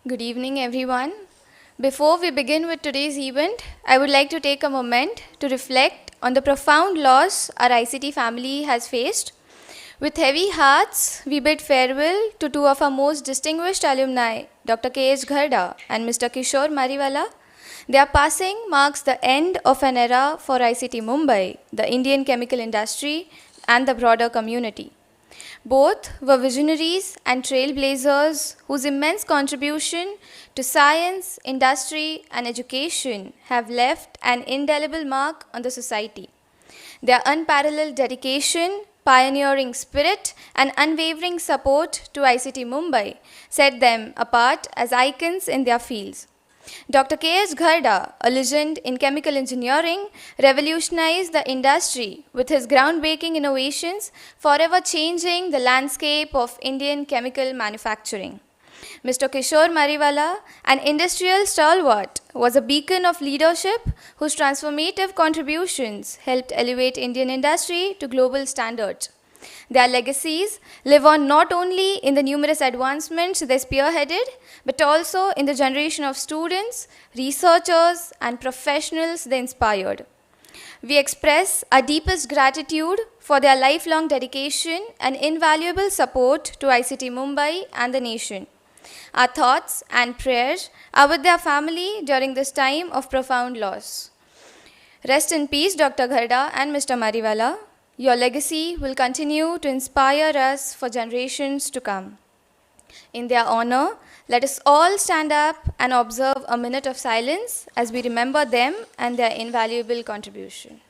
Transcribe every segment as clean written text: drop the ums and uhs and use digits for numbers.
Good evening, everyone. Before we begin with today's event, I would like to take a moment to reflect on the profound loss our ICT family has faced. With heavy hearts, we bid farewell to two of our most distinguished alumni, Dr. K.H. Gharda and Mr. Kishore Mariwala. Their passing marks the end of an era for ICT Mumbai, the Indian chemical industry, and the broader community. Both were visionaries and trailblazers whose immense contribution to science, industry, and education have left an indelible mark on the society. Their unparalleled dedication, pioneering spirit, and unwavering support to ICT Mumbai set them apart as icons in their fields. Dr. K.H. Gharda, a legend in chemical engineering, revolutionized the industry with his groundbreaking innovations, forever changing the landscape of Indian chemical manufacturing. Mr. Kishore Mariwala, an industrial stalwart, was a beacon of leadership whose transformative contributions helped elevate Indian industry to global standards. Their legacies live on not only in the numerous advancements they spearheaded, but also in the generation of students, researchers, and professionals they inspired. We express our deepest gratitude for their lifelong dedication and invaluable support to ICT Mumbai and the nation. Our thoughts and prayers are with their family during this time of profound loss. Rest in peace, Dr. Gharda and Mr. Mariwala. Your legacy will continue to inspire us for generations to come. In their honor, let us all stand up and observe a minute of silence as we remember them and their invaluable contribution.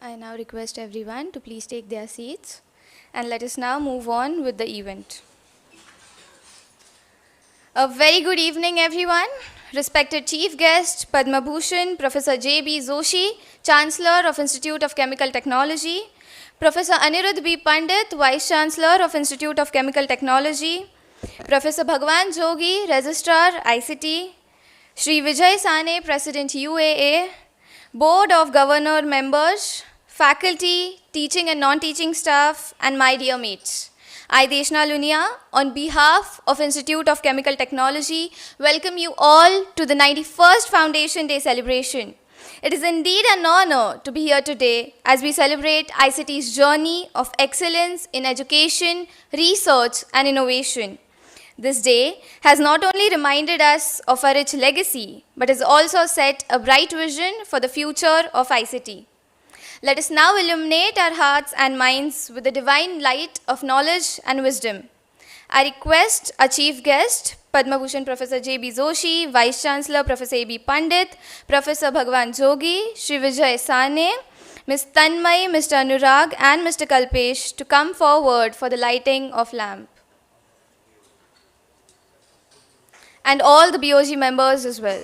I now request everyone to please take their seats and let us now move on with the event. A very good evening, everyone. Respected Chief Guest, Padma Bhushan, Professor J.B. Joshi, Chancellor of Institute of Chemical Technology, Professor Anirudh B. Pandit, Vice Chancellor of Institute of Chemical Technology, Professor Bhagwan Jogi, Registrar, ICT, Shri Vijay Sane, President UAA, Board of Governor members, faculty, teaching and non-teaching staff, and my dear mates. I, Deshna Lunia, on behalf of Institute of Chemical Technology, welcome you all to the 91st Foundation Day celebration. It is indeed an honor to be here today as we celebrate ICT's journey of excellence in education, research, and innovation. This day has not only reminded us of our rich legacy, but has also set a bright vision for the future of ICT. Let us now illuminate our hearts and minds with the divine light of knowledge and wisdom. I request our chief guest, Padma Bhushan Professor J.B. Joshi, Vice Chancellor Professor A.B. Pandit, Professor Bhagwan Jogi, Shri Vijay Sane, Ms. Tanmay, Mr. Anurag, and Mr. Kalpesh to come forward for the lighting of lamp. And all the BOG members as well.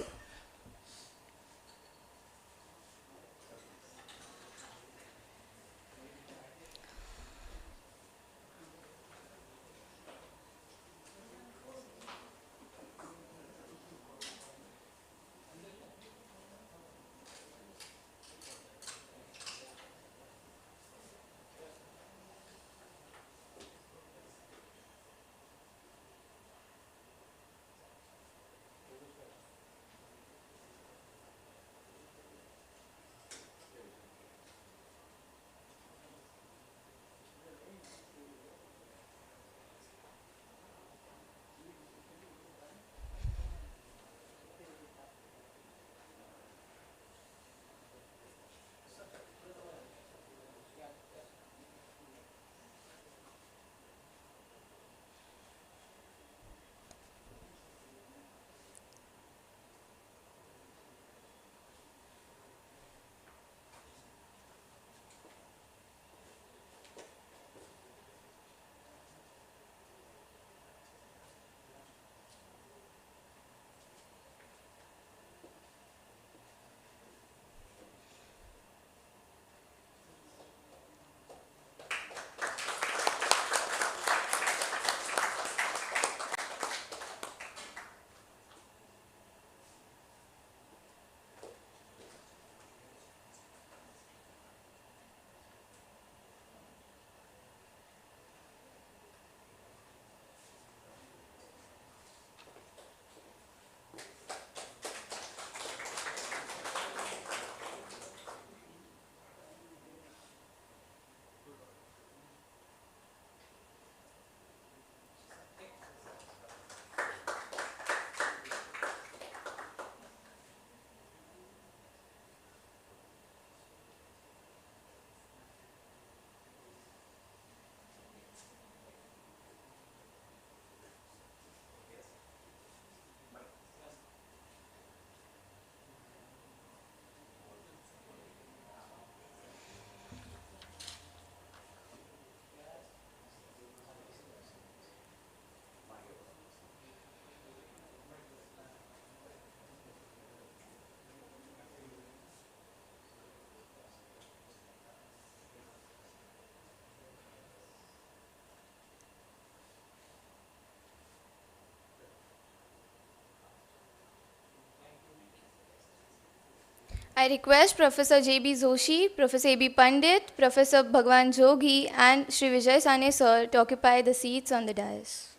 I request Professor J.B. Joshi, Professor A.B. Pandit, Professor Bhagwan Jogi and Sri Vijay Sane sir to occupy the seats on the dais.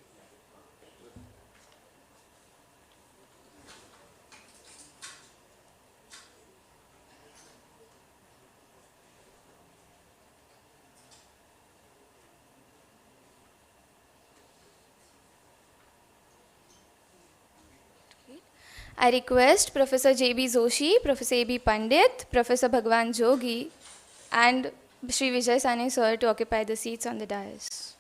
I request Professor J.B. Joshi, Professor A.B. Pandit, Professor Bhagwan Jogi and Sri Vijay Sane sir to occupy the seats on the dais.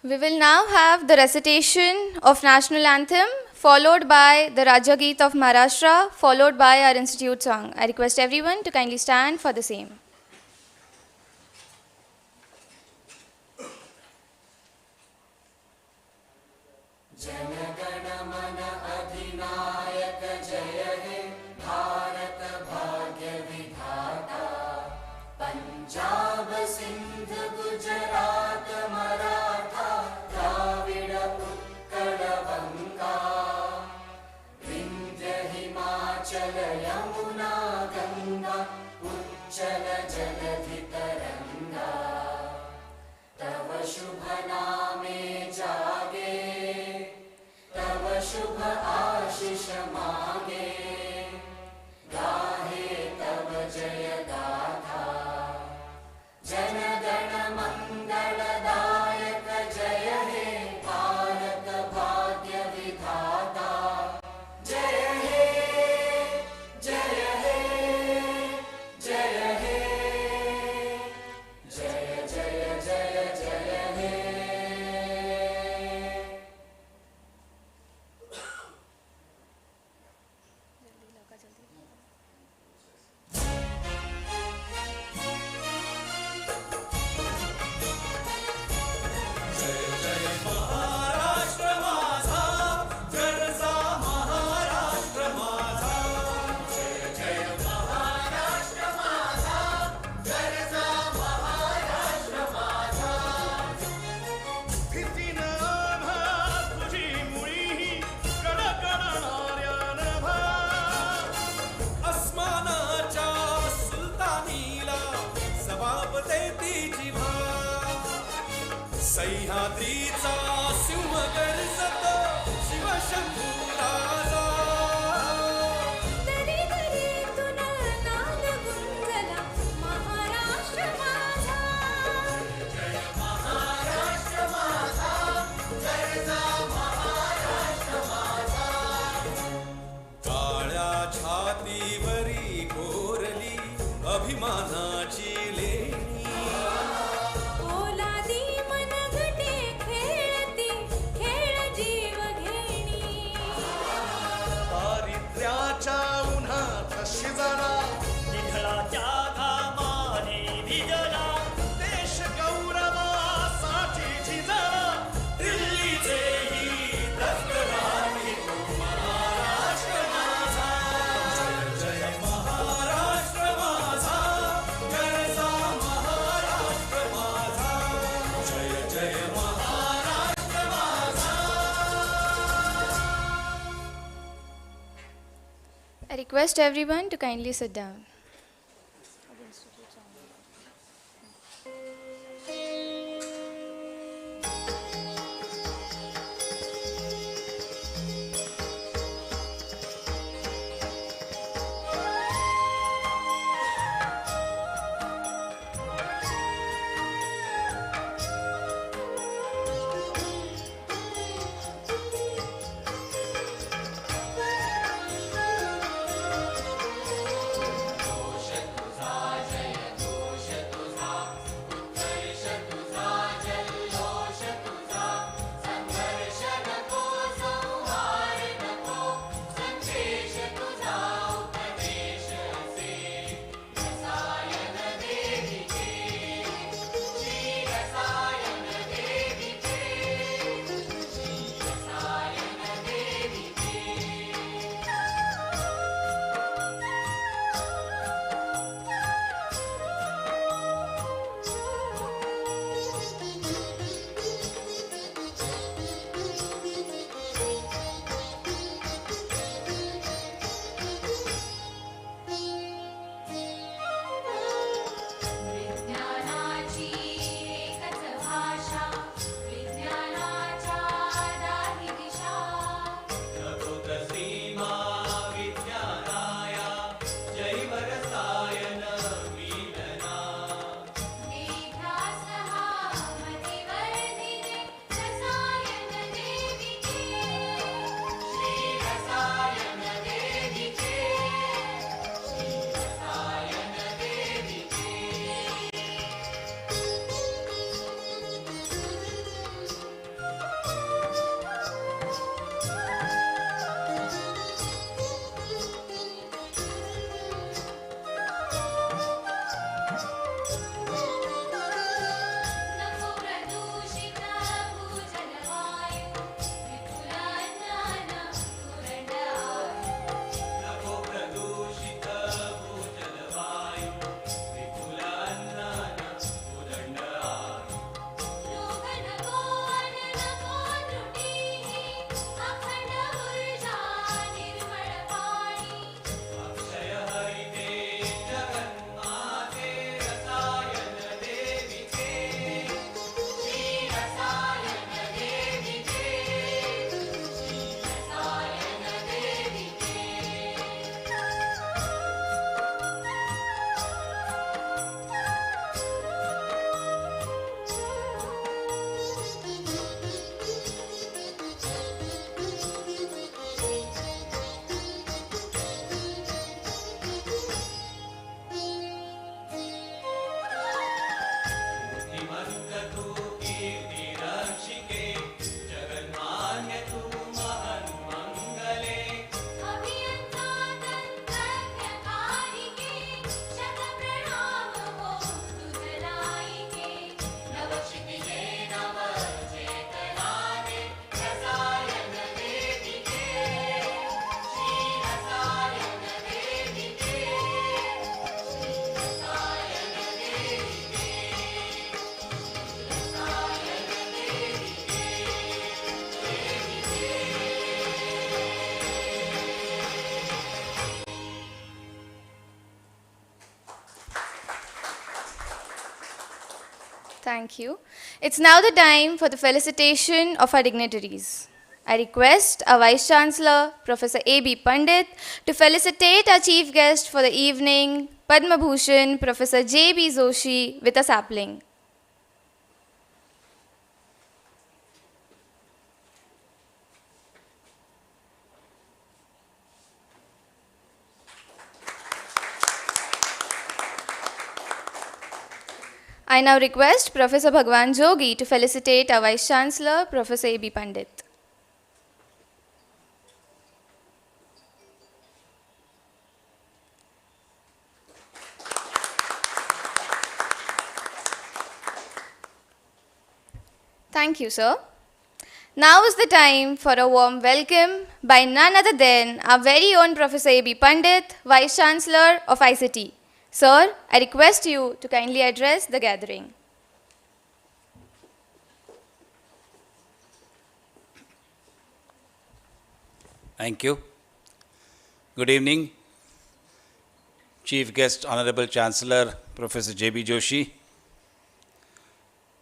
We will now have the recitation of National Anthem, followed by the Rajya Geet of Maharashtra, followed by our Institute song. I request everyone to kindly stand for the same. I request everyone to kindly sit down. Thank you. It's now the time for the felicitation of our dignitaries. I request our Vice Chancellor, Professor A.B. Pandit, to felicitate our chief guest for the evening, Padma Bhushan, Professor J.B. Joshi, with a sapling. I now request Professor Bhagwan Jogi to felicitate our Vice Chancellor, Professor A.B. Pandit. Thank you, sir. Now is the time for a warm welcome by none other than our very own Professor A.B. Pandit, Vice Chancellor of ICT. Sir, I request you to kindly address the gathering. Thank you. Good evening, Chief Guest, Honorable Chancellor, Professor J.B. Joshi,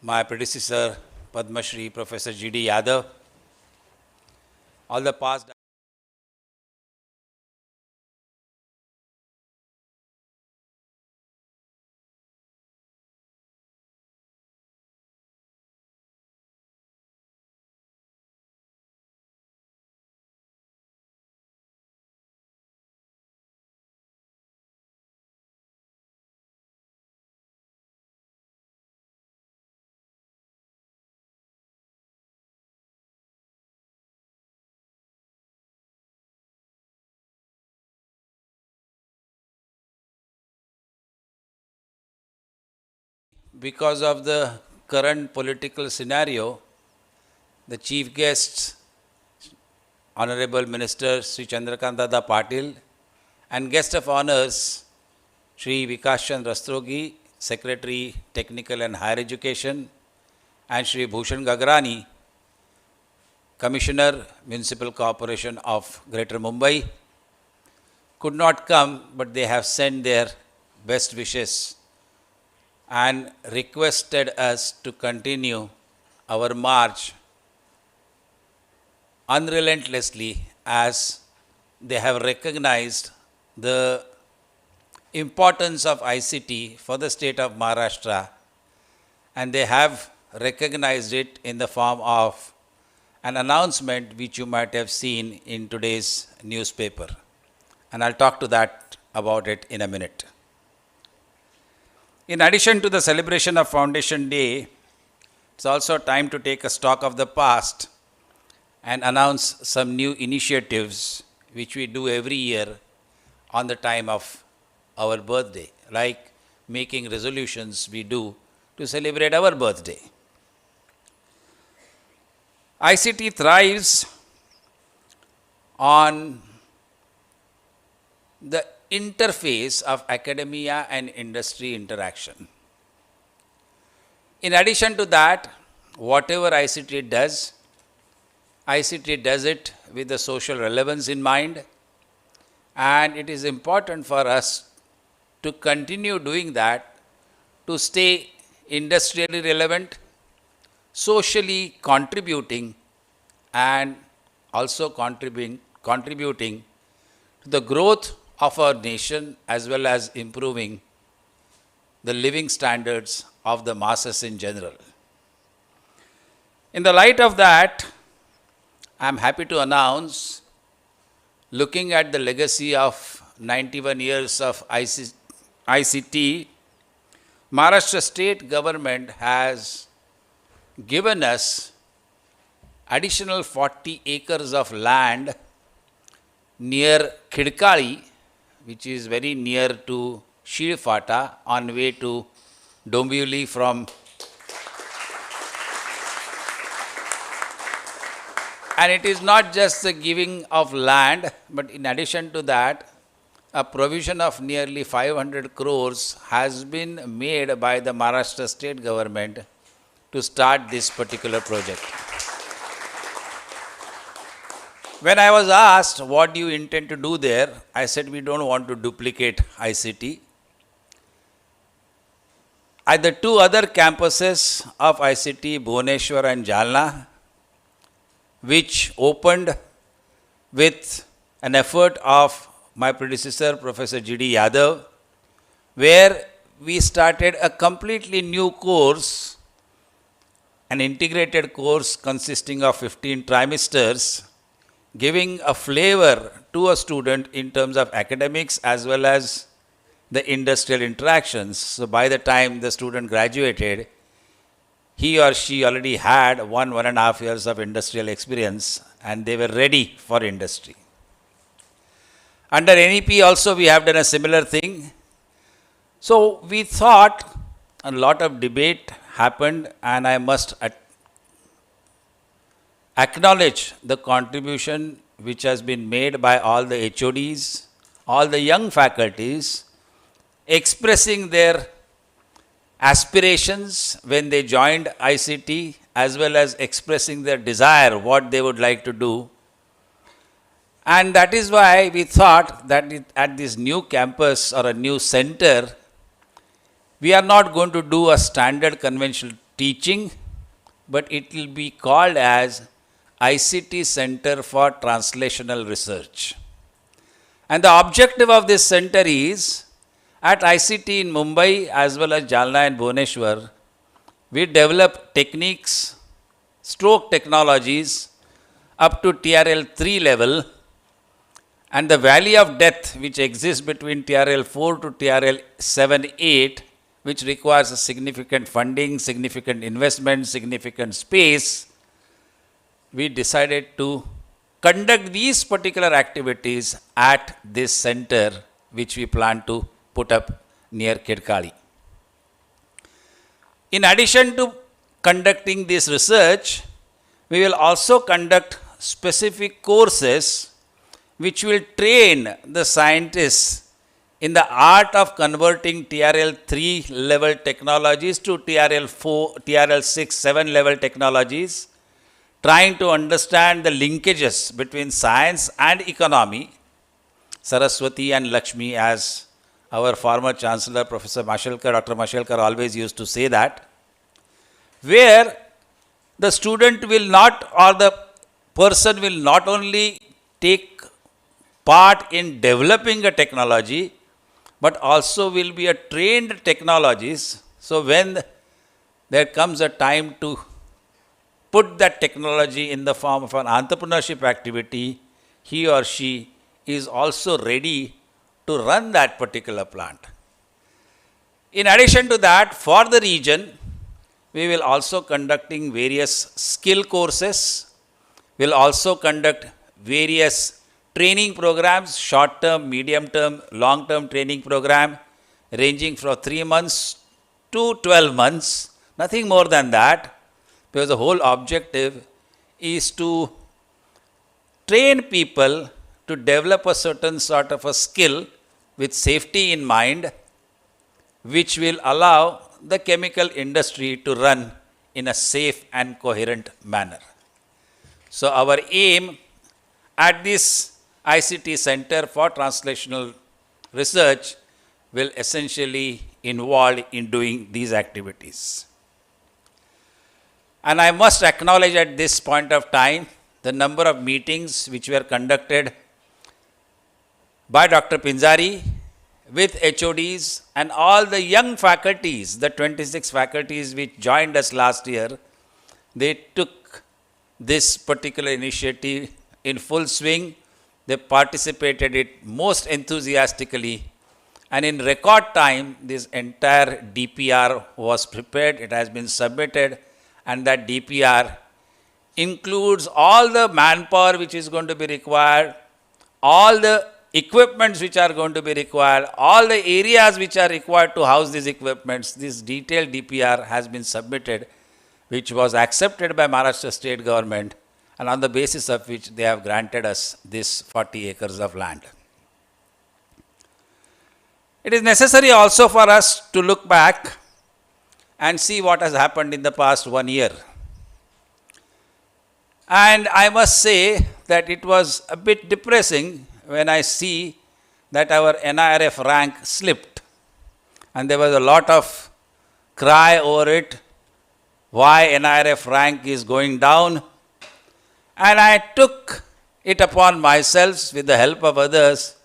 my predecessor, Padma Shri, Professor G.D. Yadav, all the past because of the current political scenario, the chief guests, Honorable Minister Sri Chandrakant Dada Patil, and guest of honors, Sri Vikas Chandra Rastrogi, Secretary, Technical and Higher Education, and Sri Bhushan Gagrani, Commissioner, Municipal Corporation of Greater Mumbai, could not come, but they have sent their best wishes and requested us to continue our march unrelentlessly, as they have recognized the importance of ICT for the state of Maharashtra, and they have recognized it in the form of an announcement which you might have seen in today's newspaper. And I'll talk to that about it in a minute. In addition to the celebration of Foundation Day, it's also time to take a stock of the past and announce some new initiatives which we do every year on the time of our birthday, like making resolutions we do to celebrate our birthday. ICT thrives on the interface of academia and industry interaction. In addition to that, whatever ICT does it with the social relevance in mind, and it is important for us to continue doing that to stay industrially relevant, socially contributing, and also contributing to the growth of our nation, as well as improving the living standards of the masses in general. In the light of that, I am happy to announce, looking at the legacy of 91 years of ICT, Maharashtra state government has given us additional 40 acres of land near Khidkali, which is very near to Shilfata, on way to Dombivli from. And it is not just the giving of land, but in addition to that, a provision of nearly 500 crores has been made by the Maharashtra state government to start this particular project. When I was asked, what do you intend to do there? I said, we don't want to duplicate ICT. at the two other campuses of ICT, Bhubaneswar and Jalna, which opened with an effort of my predecessor, Professor G.D. Yadav, where we started a completely new course, an integrated course consisting of 15 trimesters, giving a flavor to a student in terms of academics as well as the industrial interactions. So by the time the student graduated, he or she already had 1.5 years of industrial experience and they were ready for industry. Under NEP also we have done a similar thing. So we thought, a lot of debate happened, and I must acknowledge the contribution which has been made by all the HODs, all the young faculties, expressing their aspirations when they joined ICT, as well as expressing their desire, what they would like to do. And that is why we thought that at this new campus or a new center, we are not going to do a standard conventional teaching, but it will be called as ICT Center for Translational Research. And the objective of this center is, at ICT in Mumbai as well as Jalna and Bhubaneswar, we develop techniques, stroke technologies up to TRL 3 level, and the valley of death which exists between TRL 4 to TRL 7-8, which requires a significant funding, significant investment, significant space, we decided to conduct these particular activities at this center, which we plan to put up near Kedkali. In addition to conducting this research, we will also conduct specific courses which will train the scientists in the art of converting TRL 3 level technologies to TRL 4, TRL 6, 7 level technologies, trying to understand the linkages between science and economy. Saraswati and Lakshmi, as our former Chancellor, Professor Mashelkar, Dr. Mashelkar always used to say that, where the student will not, or the person will not only take part in developing a technology, but also will be a trained technologist. So when there comes a time to put that technology in the form of an entrepreneurship activity, he or she is also ready to run that particular plant. In addition to that, for the region, we will also conducting various skill courses. We will also conduct various training programs, short-term, medium-term, long-term training program, ranging from 3 months to 12 months, nothing more than that, because the whole objective is to train people to develop a certain sort of a skill with safety in mind, which will allow the chemical industry to run in a safe and coherent manner. So our aim at this ICT Center for Translational Research will essentially involve in doing these activities. And I must acknowledge at this point of time the number of meetings which were conducted by Dr. Pinjari with HODs and all the young faculties, the 26 faculties which joined us last year. They took this particular initiative in full swing. They participated it most enthusiastically, and in record time this entire DPR was prepared. It has been submitted, and that DPR includes all the manpower which is going to be required, all the equipments which are going to be required, all the areas which are required to house these equipments. This detailed DPR has been submitted, which was accepted by Maharashtra state government, and on the basis of which they have granted us this 40 acres of land. It is necessary also for us to look back and see what has happened in the past 1 year. And I must say that it was a bit depressing when I see that our NIRF rank slipped, and there was a lot of cry over it, why NIRF rank is going down. And I took it upon myself with the help of others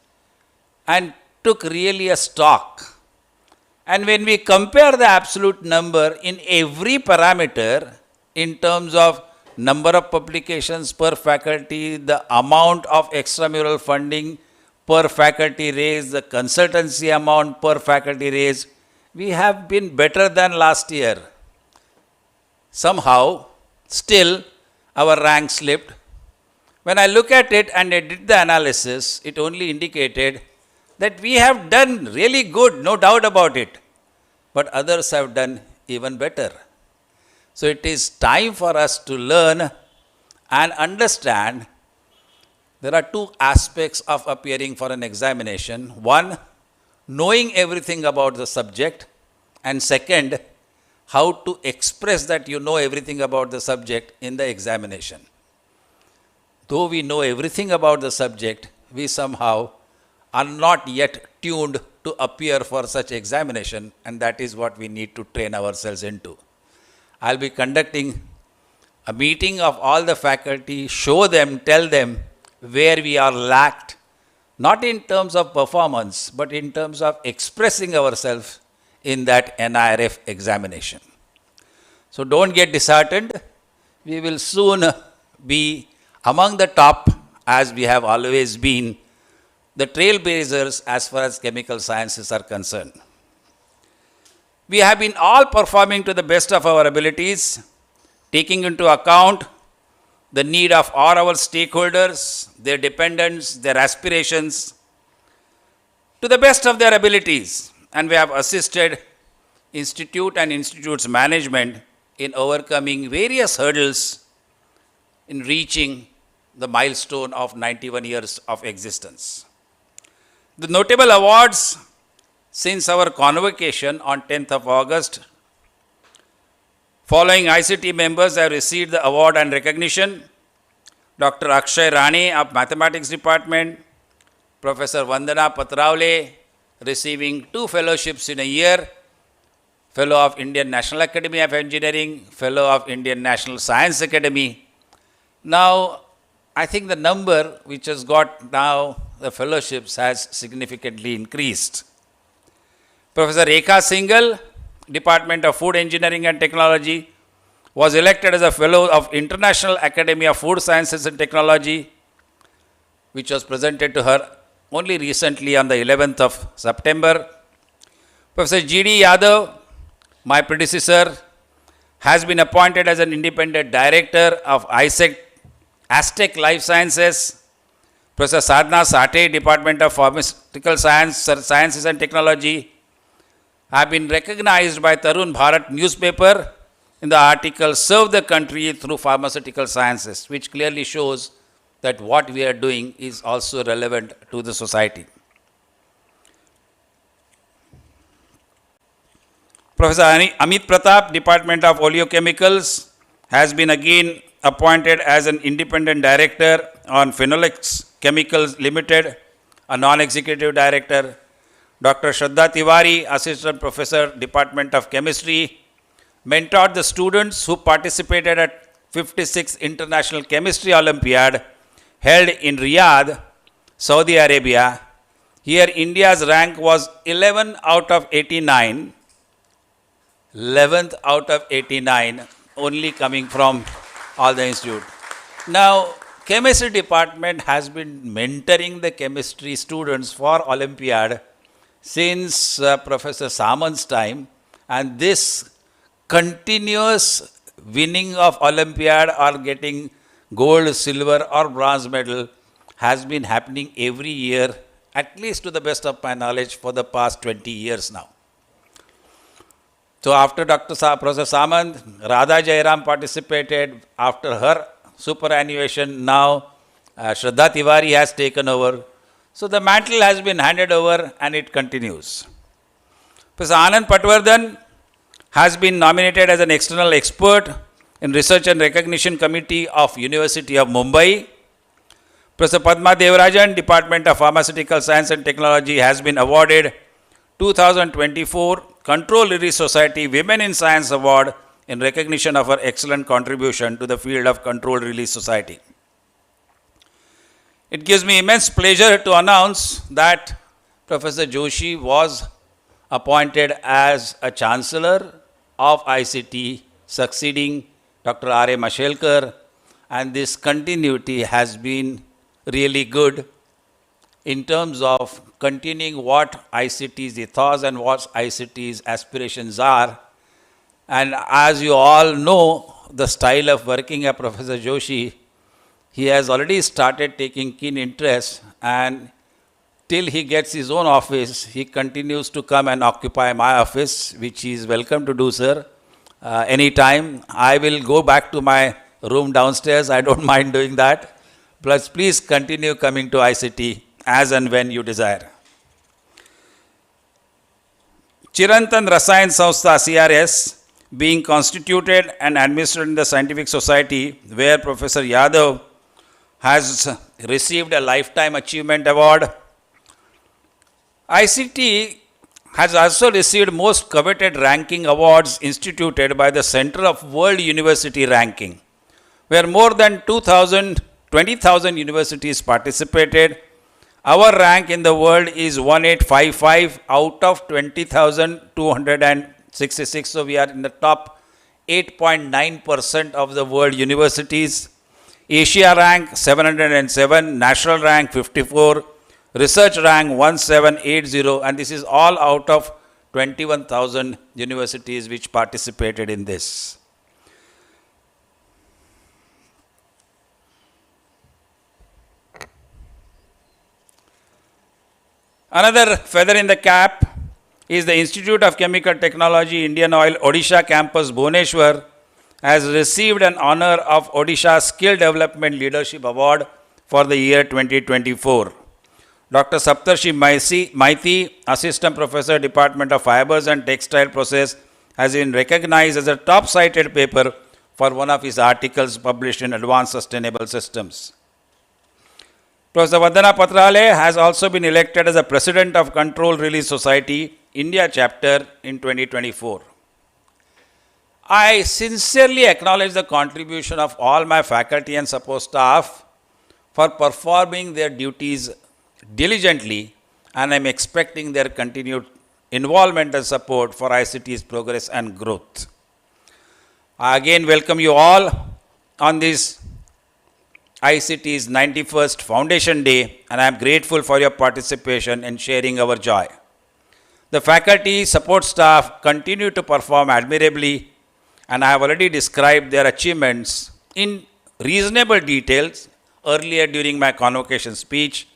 and took really a stock. And when we compare the absolute number in every parameter in terms of number of publications per faculty, the amount of extramural funding per faculty raised, the consultancy amount per faculty raised, we have been better than last year. Somehow, still, our rank slipped. When I look at it and I did the analysis, it only indicated that we have done really good, no doubt about it. But others have done even better. So it is time for us to learn and understand there are two aspects of appearing for an examination. One, knowing everything about the subject, and second, how to express that you know everything about the subject in the examination. Though we know everything about the subject, we somehow are not yet tuned to appear for such examination, and that is what we need to train ourselves into. I'll be conducting a meeting of all the faculty, show them, tell them where we are lacked, not in terms of performance, but in terms of expressing ourselves in that NIRF examination. So don't get disheartened. We will soon be among the top, as we have always been, the trailblazers as far as chemical sciences are concerned. We have been all performing to the best of our abilities, taking into account the need of all our stakeholders, their dependents, their aspirations, to the best of their abilities. And we have assisted institute and institute's management in overcoming various hurdles in reaching the milestone of 91 years of existence. The notable awards since our convocation on 10th of August, following ICT members have received the award and recognition. Dr. Akshay Rane of Mathematics Department, Professor Vandana Patravale receiving 2 fellowships in a year, Fellow of Indian National Academy of Engineering, Fellow of Indian National Science Academy. Now, I think the number which has got now the fellowships has significantly increased. Professor Rekha Singhal, Department of Food Engineering and Technology, was elected as a Fellow of International Academy of Food Sciences and Technology, which was presented to her only recently on the 11th of September. Professor G.D. Yadav, my predecessor, has been appointed as an independent director of Aztec Life Sciences. Professor Sadhna Sate, Department of Pharmaceutical Sciences and Technology, have been recognized by Tarun Bharat newspaper in the article Serve the Country Through Pharmaceutical Sciences, which clearly shows that what we are doing is also relevant to the society. Professor Amit Pratap, Department of Oleochemicals, has been again appointed as an independent director on Phenolics Chemicals Limited, a non-executive director. Dr. Shraddha Tiwari, Assistant Professor, Department of Chemistry, mentored the students who participated at 56th International Chemistry Olympiad held in Riyadh, Saudi Arabia. Here India's rank was 11 out of 89, 11th out of 89, only coming from all the institute. Now, chemistry department has been mentoring the chemistry students for Olympiad since Professor Samant's time, and this continuous winning of Olympiad or getting gold, silver or bronze medal has been happening every year, at least to the best of my knowledge, for the past 20 years now. So after Professor Samant, Radha Jairam participated. After her superannuation, now Shraddha Tiwari has taken over. So the mantle has been handed over and it continues. Professor Anand Patwardhan has been nominated as an external expert in Research and Recognition Committee of University of Mumbai. Professor Padma Devarajan, Department of Pharmaceutical Science and Technology, has been awarded 2024 Control Relief Society Women in Science Award in recognition of her excellent contribution to the field of Control Relief Society. It gives me immense pleasure to announce that Professor Joshi was appointed as a Chancellor of ICT, succeeding Dr. R. A. Mashelkar, and this continuity has been really good in terms of continuing what ICT's ethos and what ICT's aspirations are. And as you all know, the style of working of Professor Joshi, he has already started taking keen interest, and till he gets his own office, he continues to come and occupy my office, which he is welcome to do, sir. Anytime. I will go back to my room downstairs. I don't mind doing that. Plus, please continue coming to ICT as and when you desire. Chirantan Rasayan Sanstha CRS, being constituted and administered in the Scientific Society, where Professor Yadav has received a Lifetime Achievement Award. ICT has also received most coveted ranking awards instituted by the Center of World University Ranking, where more than 20,000 universities participated. Our rank in the world is 1855 out of 20,266, so we are in the top 8.9% of the world universities. Asia rank 707, national rank 54, research rank 1780, and this is all out of 21,000 universities which participated in this. Another feather in the cap is the Institute of Chemical Technology, Indian Oil, Odisha campus, Bhubaneswar, has received an honor of Odisha Skill Development Leadership Award for the year 2024. Dr. Saptarshi Maiti, Assistant Professor, Department of Fibers and Textile Process, has been recognized as a top-cited paper for one of his articles published in Advanced Sustainable Systems. Professor Vandana Patrale has also been elected as a President of Control Relief Society, India chapter in 2024. I sincerely acknowledge the contribution of all my faculty and support staff for performing their duties diligently, and I am expecting their continued involvement and support for ICT's progress and growth. I again welcome you all on this ICT's 91st Foundation Day, and I am grateful for your participation in sharing our joy. The faculty, support staff continue to perform admirably, and I have already described their achievements in reasonable details earlier during my convocation speech,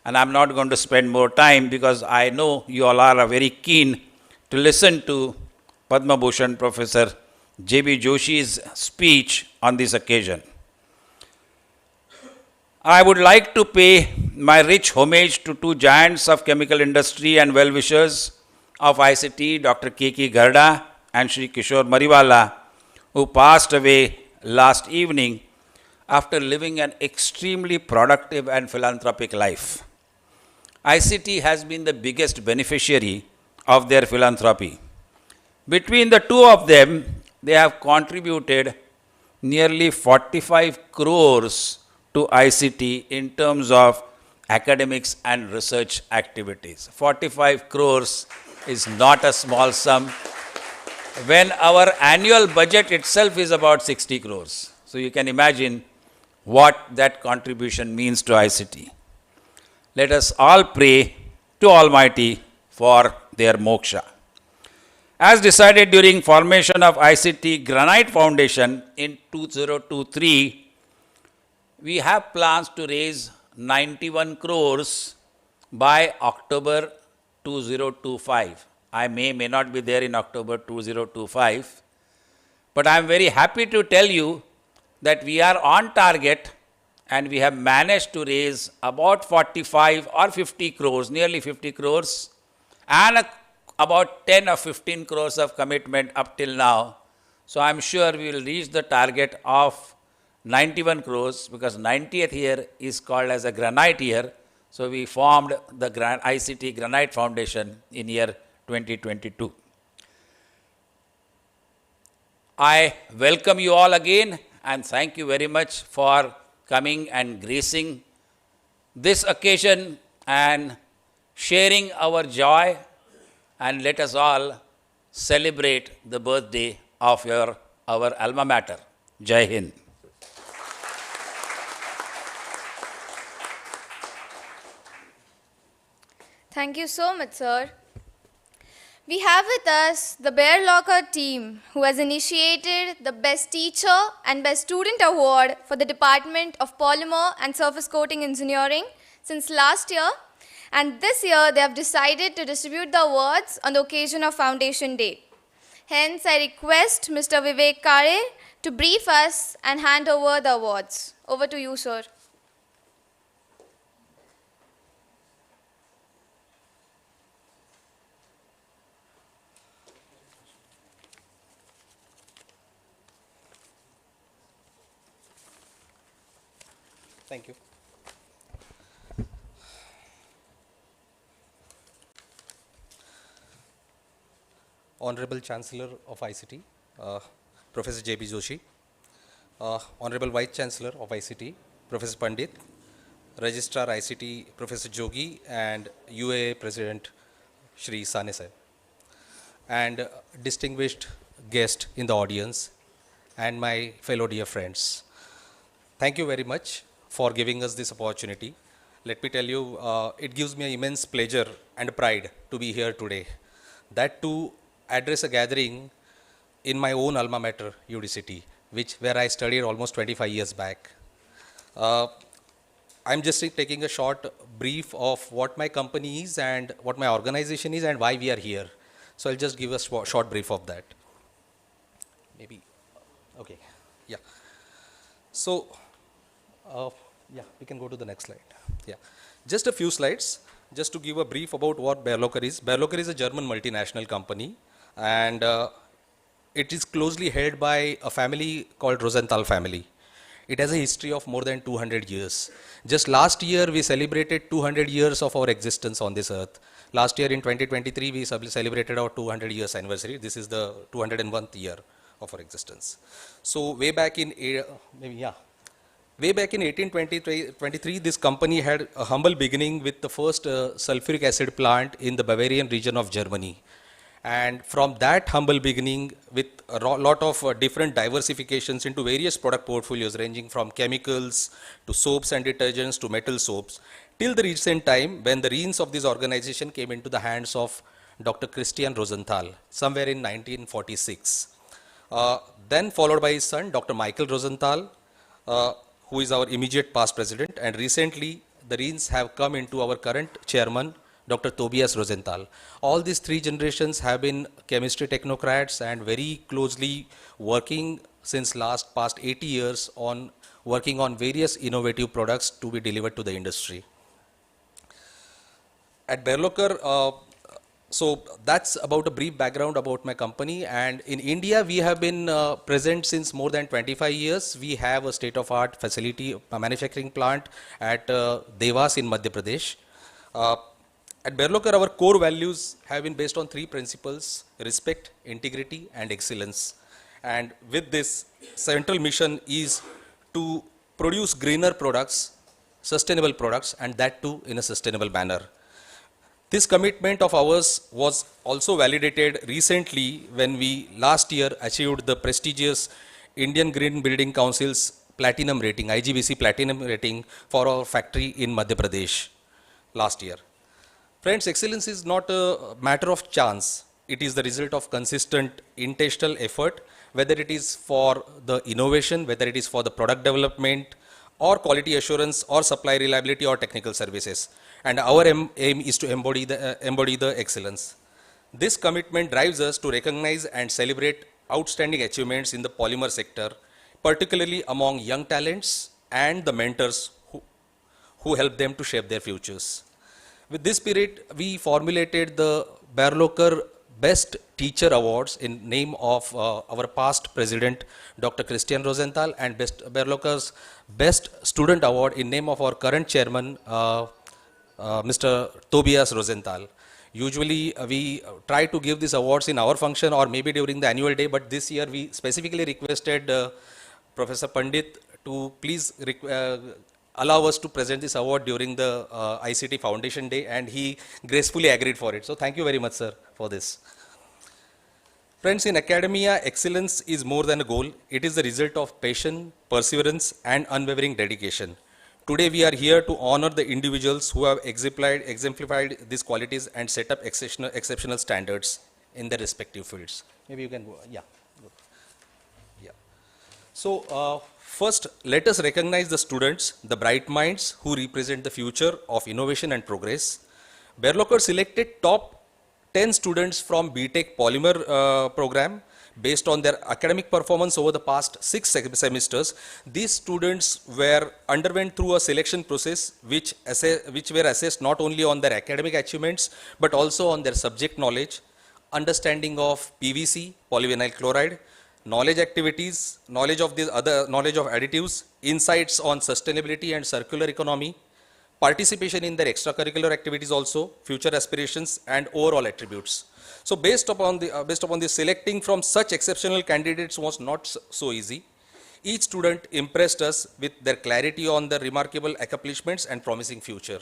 and I am not going to spend more time because I know you all are very keen to listen to Padma Bhushan Professor J.B. Joshi's speech on this occasion. I would like to pay my rich homage to two giants of chemical industry and well-wishers of ICT, Dr. K.K. Garda and Shri Kishore Mariwala, who passed away last evening after living an extremely productive and philanthropic life. ICT has been the biggest beneficiary of their philanthropy. Between the two of them, they have contributed nearly 45 crores to ICT in terms of academics and research activities. 45 crores is not a small sum when our annual budget itself is about 60 crores. So you can imagine what that contribution means to ICT. Let us all pray to Almighty for their moksha. As decided during formation of ICT Granite Foundation in 2023, we have plans to raise 91 crores by October 2025. I may not be there in October 2025, but I am very happy to tell you that we are on target and we have managed to raise about 45 or 50 crores, nearly 50 crores, and about 10 or 15 crores of commitment up till now. So I am sure we will reach the target of 91 crores because 90th year is called as a granite year. So we formed the ICT Granite Foundation in year 2022. I welcome you all again and thank you very much for coming and gracing this occasion and sharing our joy, and let us all celebrate the birthday of our alma mater. Jai Hind. Thank you so much, sir. We have with us the Bear Locker team who has initiated the Best Teacher and Best Student Award for the Department of Polymer and Surface Coating Engineering since last year. And this year they have decided to distribute the awards on the occasion of Foundation Day. Hence, I request Mr. Vivek Kare to brief us and hand over the awards. Over to you, sir. Thank you. Honorable Chancellor of ICT, Professor J.B. Joshi, Honorable Vice Chancellor of ICT, Professor Pandit, Registrar ICT, Professor Jogi, and UAA President Shri Sane Sahib, and distinguished guest in the audience, and my fellow dear friends. Thank you very much for giving us this opportunity. Let me tell you, it gives me immense pleasure and pride to be here today. That too, address a gathering in my own alma mater, UDCT, where I studied almost 25 years back. I'm just taking a short brief of what my company is and what my organization is and why we are here. So I'll just give a short brief of that. Maybe, okay, yeah. So, yeah, we can go to the next slide. Yeah, just a few slides, just to give a brief about what Bear Locker is. Bear Locker is a German multinational company, and it is closely held by a family called Rosenthal family. It has a history of more than 200 years. Just last year, we celebrated 200 years of our existence on this earth. Last year in 2023, we celebrated our 200 years anniversary. This is the 201st year of our existence. So way back in, way back in 1823, this company had a humble beginning with the first sulfuric acid plant in the Bavarian region of Germany. And from that humble beginning, with a lot of different diversifications into various product portfolios ranging from chemicals to soaps and detergents to metal soaps, till the recent time when the reins of this organization came into the hands of Dr. Christian Rosenthal, somewhere in 1946. Then followed by his son, Dr. Michael Rosenthal, who is our immediate past president, and recently the reins have come into our current chairman, Dr. Tobias Rosenthal. All these three generations have been chemistry technocrats and very closely working since past 80 years on working on various innovative products to be delivered to the industry. At Bear Locker, so that's about a brief background about my company. And in India, we have been present since more than 25 years. We have a state-of-art facility, a manufacturing plant at Devas in Madhya Pradesh. At Bear Locker, our core values have been based on three principles: respect, integrity, and excellence. And with this, central mission is to produce greener products, sustainable products, and that too in a sustainable manner. This commitment of ours was also validated recently when we last year achieved the prestigious Indian Green Building Council's Platinum rating, IGBC Platinum rating for our factory in Madhya Pradesh last year. Friends, excellence is not a matter of chance. It is the result of consistent intentional effort, whether it is for the innovation, whether it is for the product development, or quality assurance, or supply reliability, or technical services. And our aim is to embody the excellence. This commitment drives us to recognize and celebrate outstanding achievements in the polymer sector, particularly among young talents and the mentors who help them to shape their futures. With this spirit, we formulated the Bear Locker Best Teacher Awards in name of our past president, Dr. Christian Rosenthal, and Bear Locker's Best Student Award in name of our current chairman, Mr. Tobias Rosenthal. Usually we try to give these awards in our function or maybe during the annual day, but this year we specifically requested Professor Pandit to please allow us to present this award during the ICT Foundation Day, and he gracefully agreed for it. So thank you very much, sir, for this. Friends, in academia, excellence is more than a goal. It is the result of passion, perseverance, and unwavering dedication. Today, we are here to honor the individuals who have exemplified these qualities and set up exceptional standards in their respective fields. Maybe you can go, yeah. Good. Yeah. So, first, let us recognize the students, the bright minds who represent the future of innovation and progress. Berlocker selected top 10 students from BTech Polymer program based on their academic performance over the past 6 semesters. These students underwent through a selection process which were assessed not only on their academic achievements but also on their subject knowledge, understanding of PVC, polyvinyl chloride, knowledge activities, knowledge of additives, insights on sustainability and circular economy, participation in their extracurricular activities also, future aspirations, and overall attributes. So based upon this, selecting from such exceptional candidates was not so easy. Each student impressed us with their clarity on their remarkable accomplishments and promising future.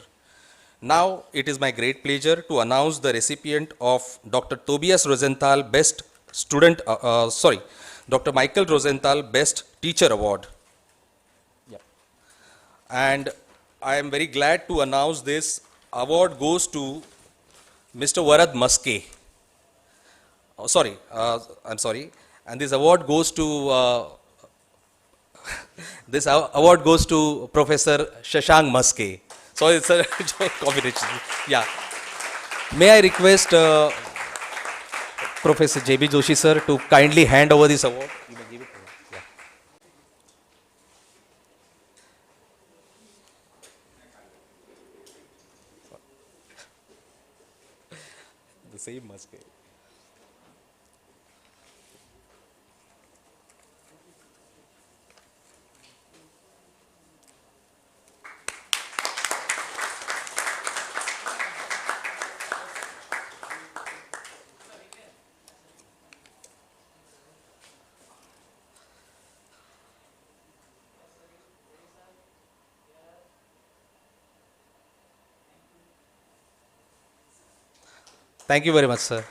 Now it is my great pleasure to announce the recipient of Dr. Tobias Rosenthal Best Student, Dr. Michael Rosenthal Best Teacher Award. Yep. And I am very glad to announce this award goes to Mr. Varad Maske. I'm sorry. And this award goes to Professor Shashank Maske. So it's a combination. Yeah. May I request Professor J.B. Joshi sir to kindly hand over this award? You may give it to him. Yeah. The same Maske. Thank you very much, sir.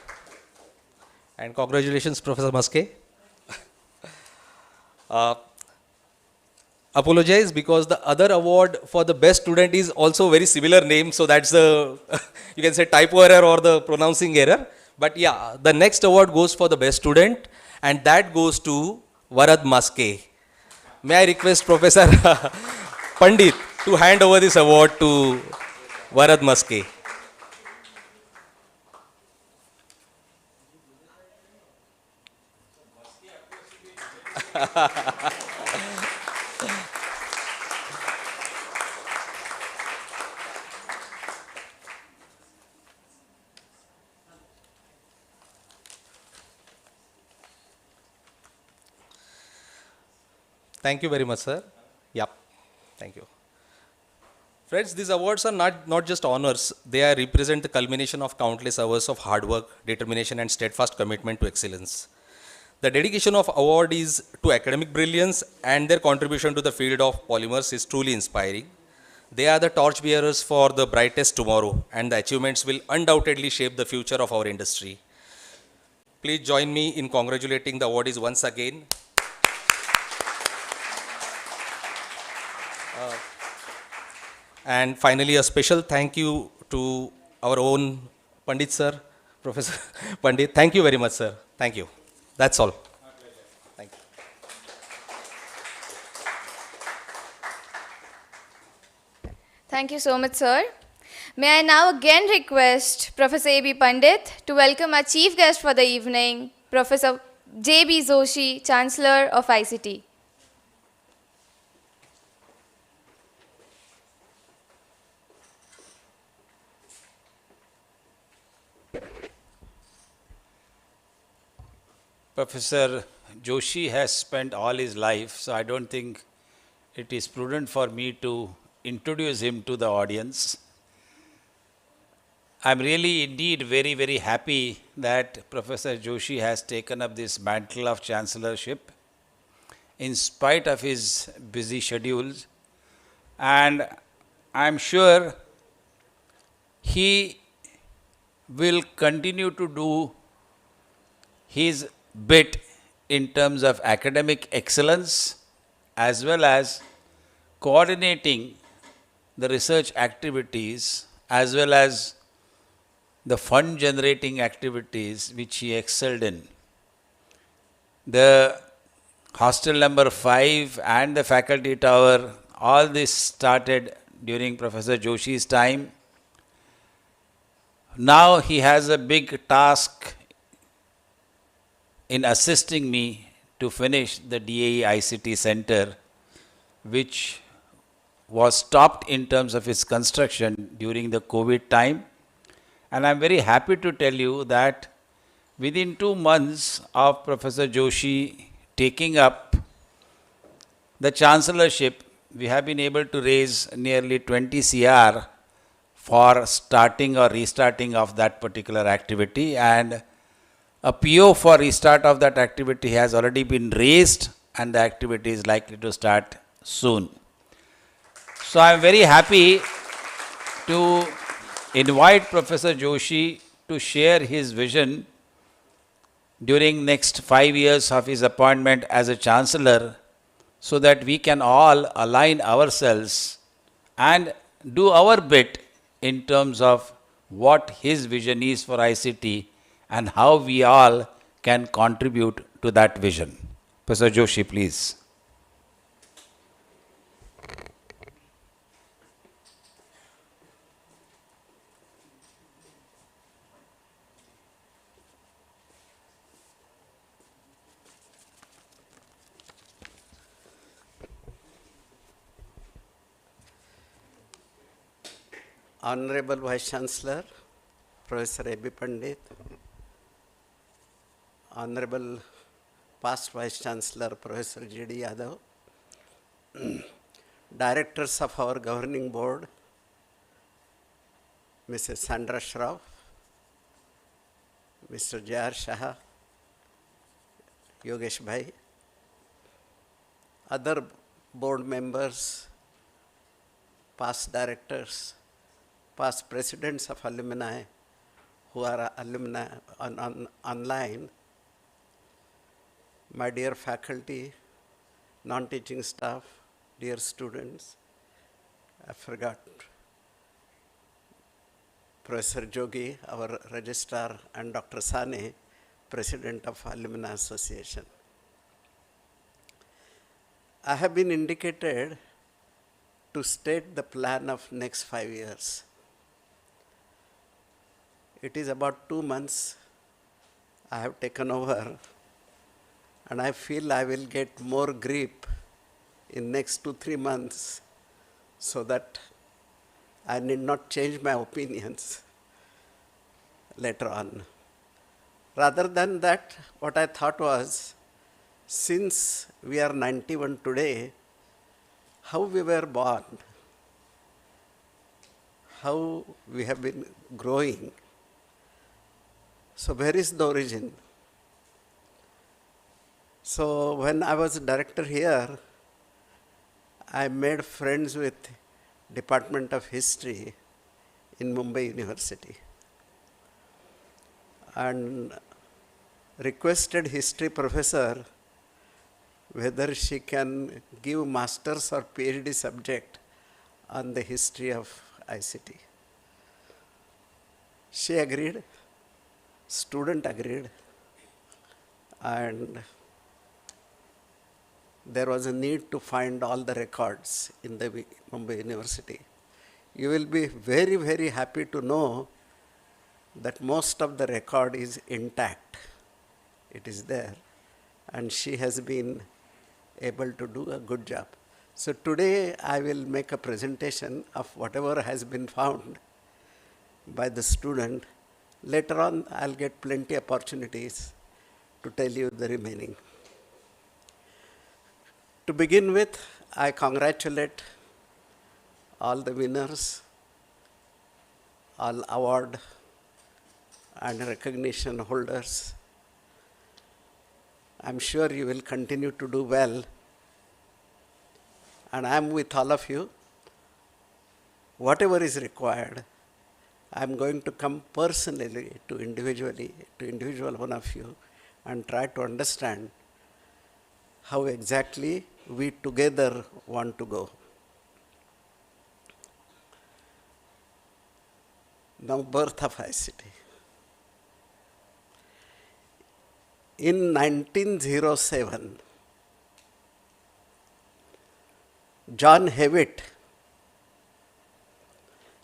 And congratulations, Professor Maske. Apologize because the other award for the best student is also very similar name, so that's the, you can say typo error or the pronouncing error. But yeah, the next award goes for the best student, and that goes to Varad Maske. May I request Professor Pandit to hand over this award to Varad Maske. Thank you very much, sir. Yep. Thank you. Friends, these awards are not just honors. They represent the culmination of countless hours of hard work, determination, and steadfast commitment to excellence. The dedication of award is to academic brilliance, and their contribution to the field of polymers is truly inspiring. They are the torchbearers for the brightest tomorrow, and the achievements will undoubtedly shape the future of our industry. Please join me in congratulating the awardees once again. And finally, a special thank you to our own Pandit sir, Professor Pandit. Thank you very much, sir. Thank you. That's all. Thank you. Thank you so much, sir. May I now again request Professor A.B. Pandit to welcome our chief guest for the evening, Professor J.B. Joshi, Chancellor of ICT. Professor Joshi has spent all his life, so I don't think it is prudent for me to introduce him to the audience. I'm really indeed very, very happy that Professor Joshi has taken up this mantle of chancellorship in spite of his busy schedules. And I'm sure he will continue to do his bit in terms of academic excellence as well as coordinating the research activities as well as the fund generating activities which he excelled in. The hostel number 5 and the faculty tower, all this started during Professor Joshi's time. Now he has a big task in assisting me to finish the DAE ICT center, which was stopped in terms of its construction during the COVID time. And I'm very happy to tell you that within 2 months of Professor Joshi taking up the chancellorship, we have been able to raise nearly 20 CR for starting or restarting of that particular activity, and a PO for restart of that activity has already been raised and the activity is likely to start soon. So I am very happy to invite Professor Joshi to share his vision during next 5 years of his appointment as a chancellor, so that we can all align ourselves and do our bit in terms of what his vision is for ICT and how we all can contribute to that vision. Professor Joshi, please. Honorable Vice Chancellor, Professor A.B. Pandit, Honorable past Vice Chancellor, Professor J.D. Yadav, Directors of our Governing Board, Mrs. Sandra Shroff, Mr. J.R. Shah, Yogesh Bhai, other board members, past directors, past presidents of alumni who are alumni online, my dear faculty, non-teaching staff, dear students, I forgot Professor Jogi, our registrar, and Dr. Sane, President of Alumni Association. I have been indicated to state the plan of next 5 years. It is about 2 months I have taken over, and I feel I will get more grip in next 2-3 months, so that I need not change my opinions later on. Rather than that, what I thought was, since we are 91 today, how we were born, how we have been growing. So where is the origin? So when I was director here, I made friends with Department of History in Mumbai University and requested history professor whether she can give master's or PhD subject on the history of ICT. She agreed, student agreed, and there was a need to find all the records in the Mumbai University. You will be very, very happy to know that most of the record is intact. It is there, and she has been able to do a good job. So today I will make a presentation of whatever has been found by the student. Later on, I'll get plenty opportunities to tell you the remaining. To begin with, I congratulate all the winners, all award and recognition holders. I'm sure you will continue to do well, and I'm with all of you. Whatever is required, I'm going to come personally to individual one of you and try to understand how exactly we together want to go. Now, birth of ICT. In 1907, John Hewitt,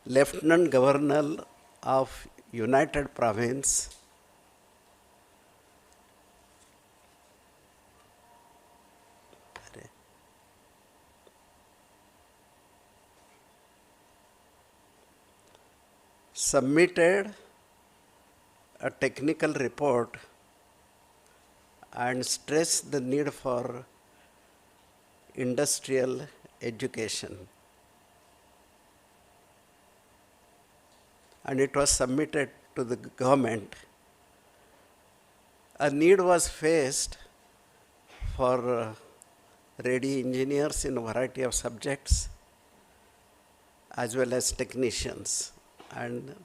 Lieutenant Governor of United Province, submitted a technical report and stressed the need for industrial education. And it was submitted to the government. A need was faced for ready engineers in a variety of subjects as well as technicians, and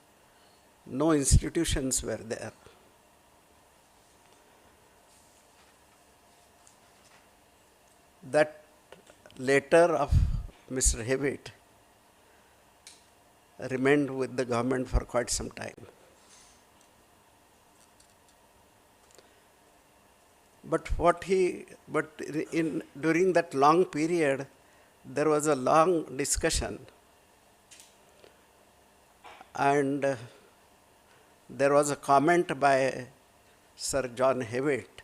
no institutions were there. That letter of Mr. Hewitt remained with the government for quite some time. But during that long period, there was a long discussion, and there was a comment by Sir John Hewitt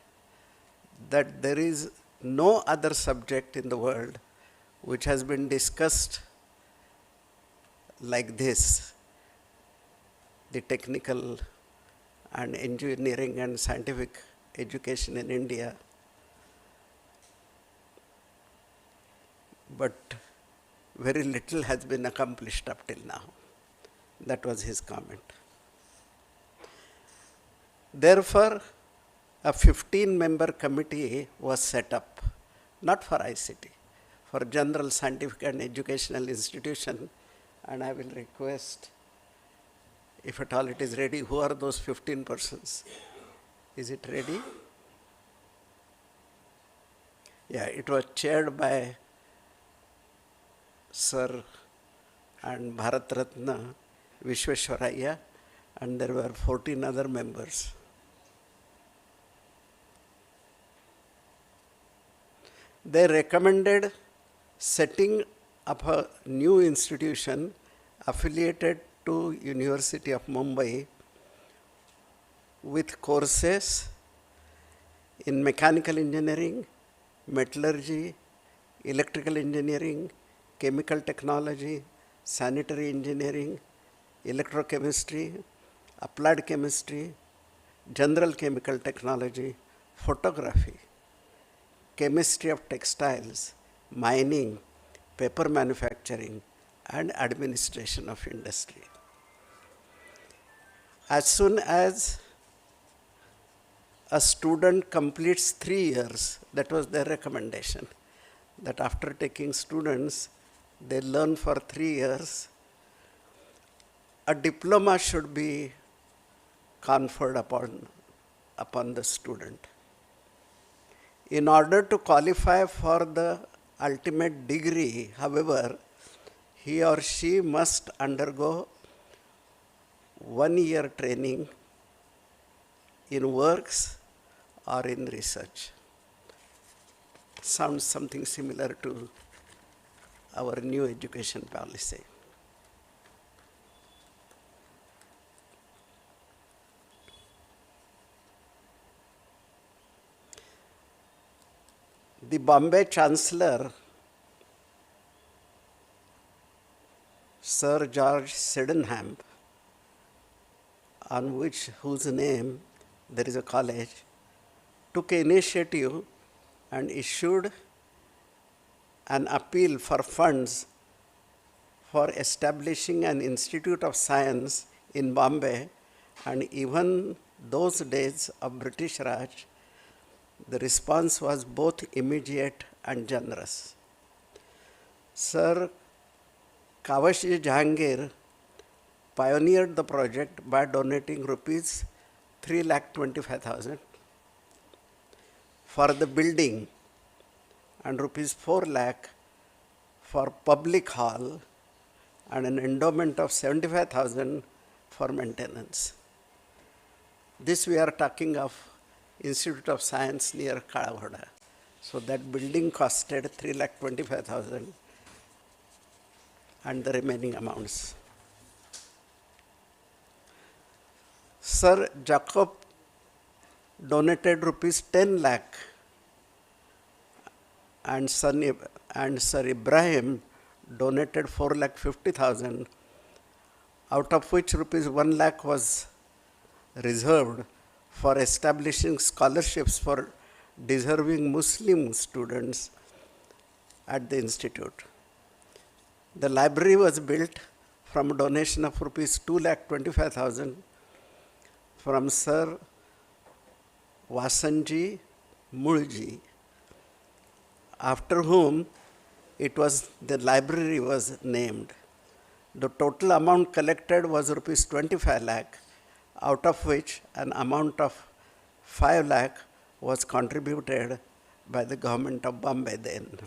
that there is no other subject in the world which has been discussed like this, the technical and engineering and scientific education in India. But very little has been accomplished up till now. That was his comment. Therefore, a 15-member committee was set up, not for ICT, for general scientific and educational institution. And I will request, if at all it is ready, who are those 15 persons? Is it ready? Yeah, it was chaired by Sir and Bharat Ratna Vishweshwaraya, and there were 14 other members. They recommended setting up a new institution affiliated to University of Mumbai with courses in mechanical engineering, metallurgy, electrical engineering, chemical technology, sanitary engineering, electrochemistry, applied chemistry, general chemical technology, photography, chemistry of textiles, mining, paper manufacturing, and administration of industry. As soon as a student completes 3 years, that was their recommendation, that after taking students, they learn for 3 years, a diploma should be conferred upon the student. In order to qualify for the ultimate degree, however, he or she must undergo 1 year training in works or in research. Sounds something similar to our new education policy. The Bombay Chancellor, Sir George Sydenham, on whose name there is a college, took initiative and issued an appeal for funds for establishing an Institute of Science in Bombay And even those days of British Raj, the response was both immediate and generous. Sir Kavashi Jahangir pioneered the project by donating rupees 3,25,000 for the building and rupees 4 lakh for public hall and an endowment of 75,000 for maintenance. This we are talking of Institute of Science near Kalavada. So that building costed 3,25,000 and the remaining amounts. Sir Jacob donated rupees 10 lakh and Sir Ibrahim donated 4,50,000, out of which rupees 1 lakh was reserved for establishing scholarships for deserving Muslim students at the institute. The library was built from a donation of rupees 2,25,000 from Sir Vasanji Mulji, after whom the library was named. The total amount collected was rupees 25 lakh, out of which an amount of 5 lakh was contributed by the government of Bombay then.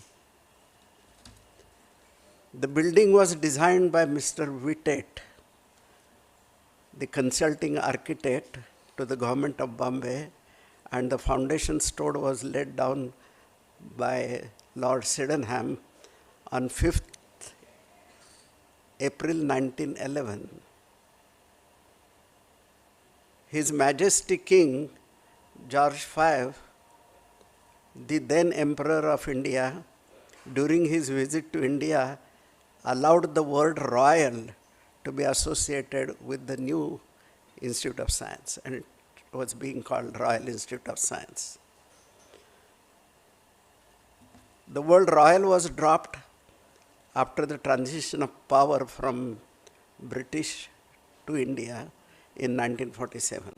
The building was designed by Mr. Whittet, the consulting architect to the government of Bombay, and the foundation stone was laid down by Lord Sydenham on 5th April 1911. His Majesty King George V, the then Emperor of India, during his visit to India, allowed the word royal to be associated with the new Institute of Science, and it was being called Royal Institute of Science. The word royal was dropped after the transition of power from British to India in 1947.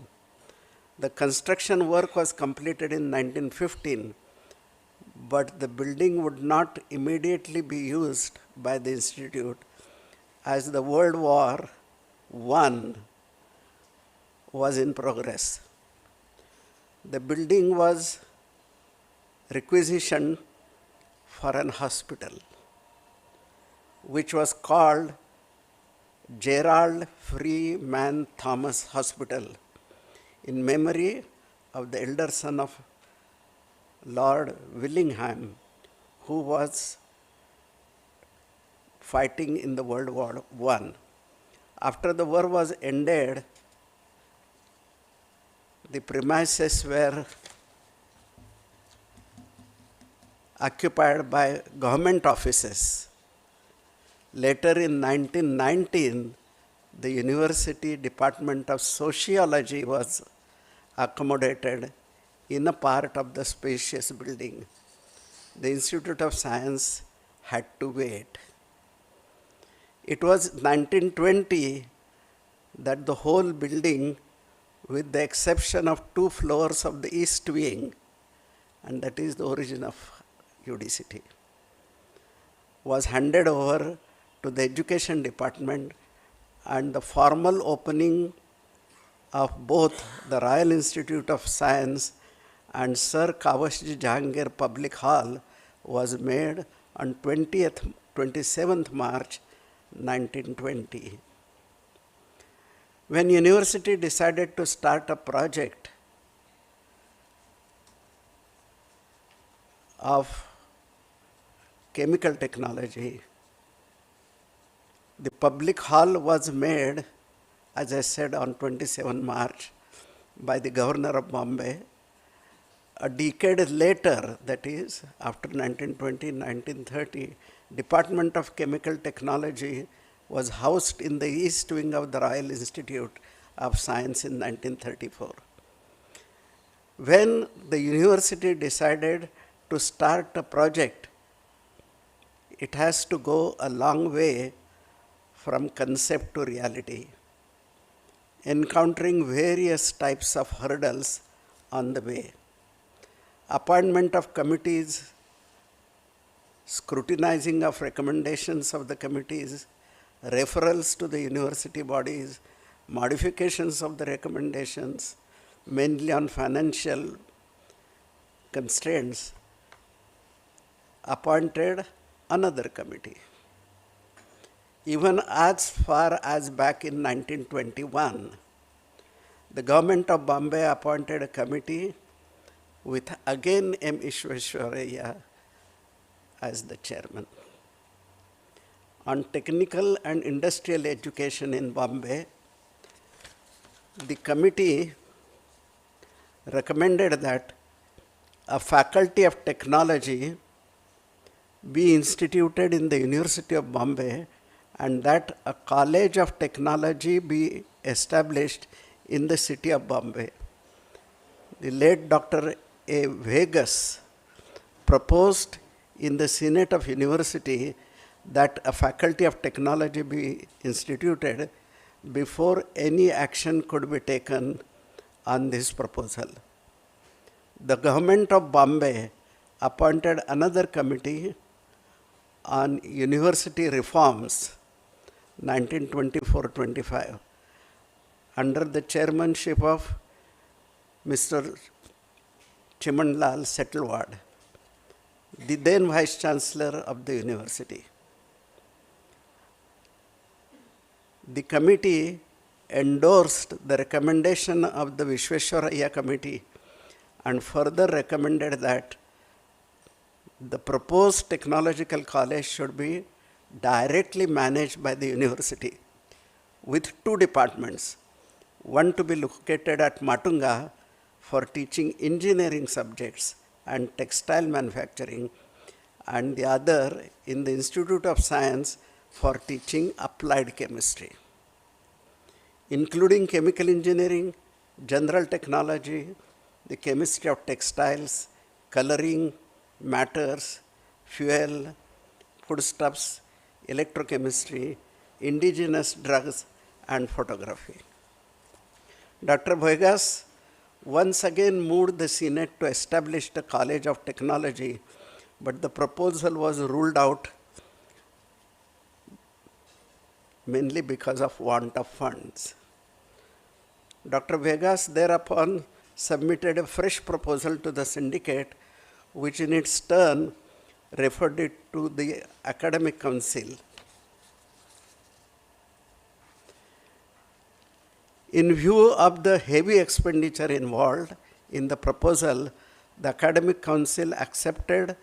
The construction work was completed in 1915, but the building would not immediately be used by the institute as the World War I was in progress. The building was requisitioned for an hospital, which was called Gerald Freeman Thomas Hospital, in memory of the elder son of Lord Willingham, who was fighting in the World War I. After the war was ended, the premises were occupied by government offices. Later in 1919, the University Department of Sociology was accommodated in a part of the spacious building. The Institute of Science had to wait. It was 1920 that the whole building, with the exception of 2 floors of the east wing, and that is the origin of UDCT, was handed over to the Education Department, and the formal opening of both the Royal Institute of Science and Sir Kavashi Jahangir Public Hall was made on 27th March 1920. When university decided to start a project of chemical technology, the public hall was made, as I said, on 27 March by the Governor of Bombay. A decade later, that is, after 1920, 1930, Department of Chemical Technology was housed in the east wing of the Royal Institute of Science in 1934. When the university decided to start a project, it has to go a long way from concept to reality. encountering various types of hurdles on the way. Appointment of committees, scrutinizing of recommendations of the committees, referrals to the university bodies, modifications of the recommendations, mainly on financial constraints, appointed another committee. Even as far as back in 1921, the government of Bombay appointed a committee with again M. Ishweshwaraya as the chairman. On technical and industrial education in Bombay, the committee recommended that a faculty of technology be instituted in the University of Bombay and that a college of technology be established in the city of Bombay. The late Dr. A. Vegas proposed in the Senate of University that a faculty of technology be instituted before any action could be taken on this proposal. The government of Bombay appointed another committee on university reforms, 1924-25, under the chairmanship of Mr. Chimanlal Settlewad, the then Vice Chancellor of the university. The committee endorsed the recommendation of the Vishweshwaraya committee and further recommended that the proposed technological college should be directly managed by the university with two departments, one to be located at Matunga for teaching engineering subjects and textile manufacturing, and the other in the Institute of Science for teaching applied chemistry, including chemical engineering, general technology, the chemistry of textiles, coloring, matters, fuel, foodstuffs, electrochemistry, indigenous drugs, and photography. Dr. Vegas once again moved the Senate to establish the College of Technology, but the proposal was ruled out mainly because of want of funds. Dr. Vegas thereupon submitted a fresh proposal to the syndicate, which in its turn referred it to the academic council. In view of the heavy expenditure involved in the proposal, the academic council accepted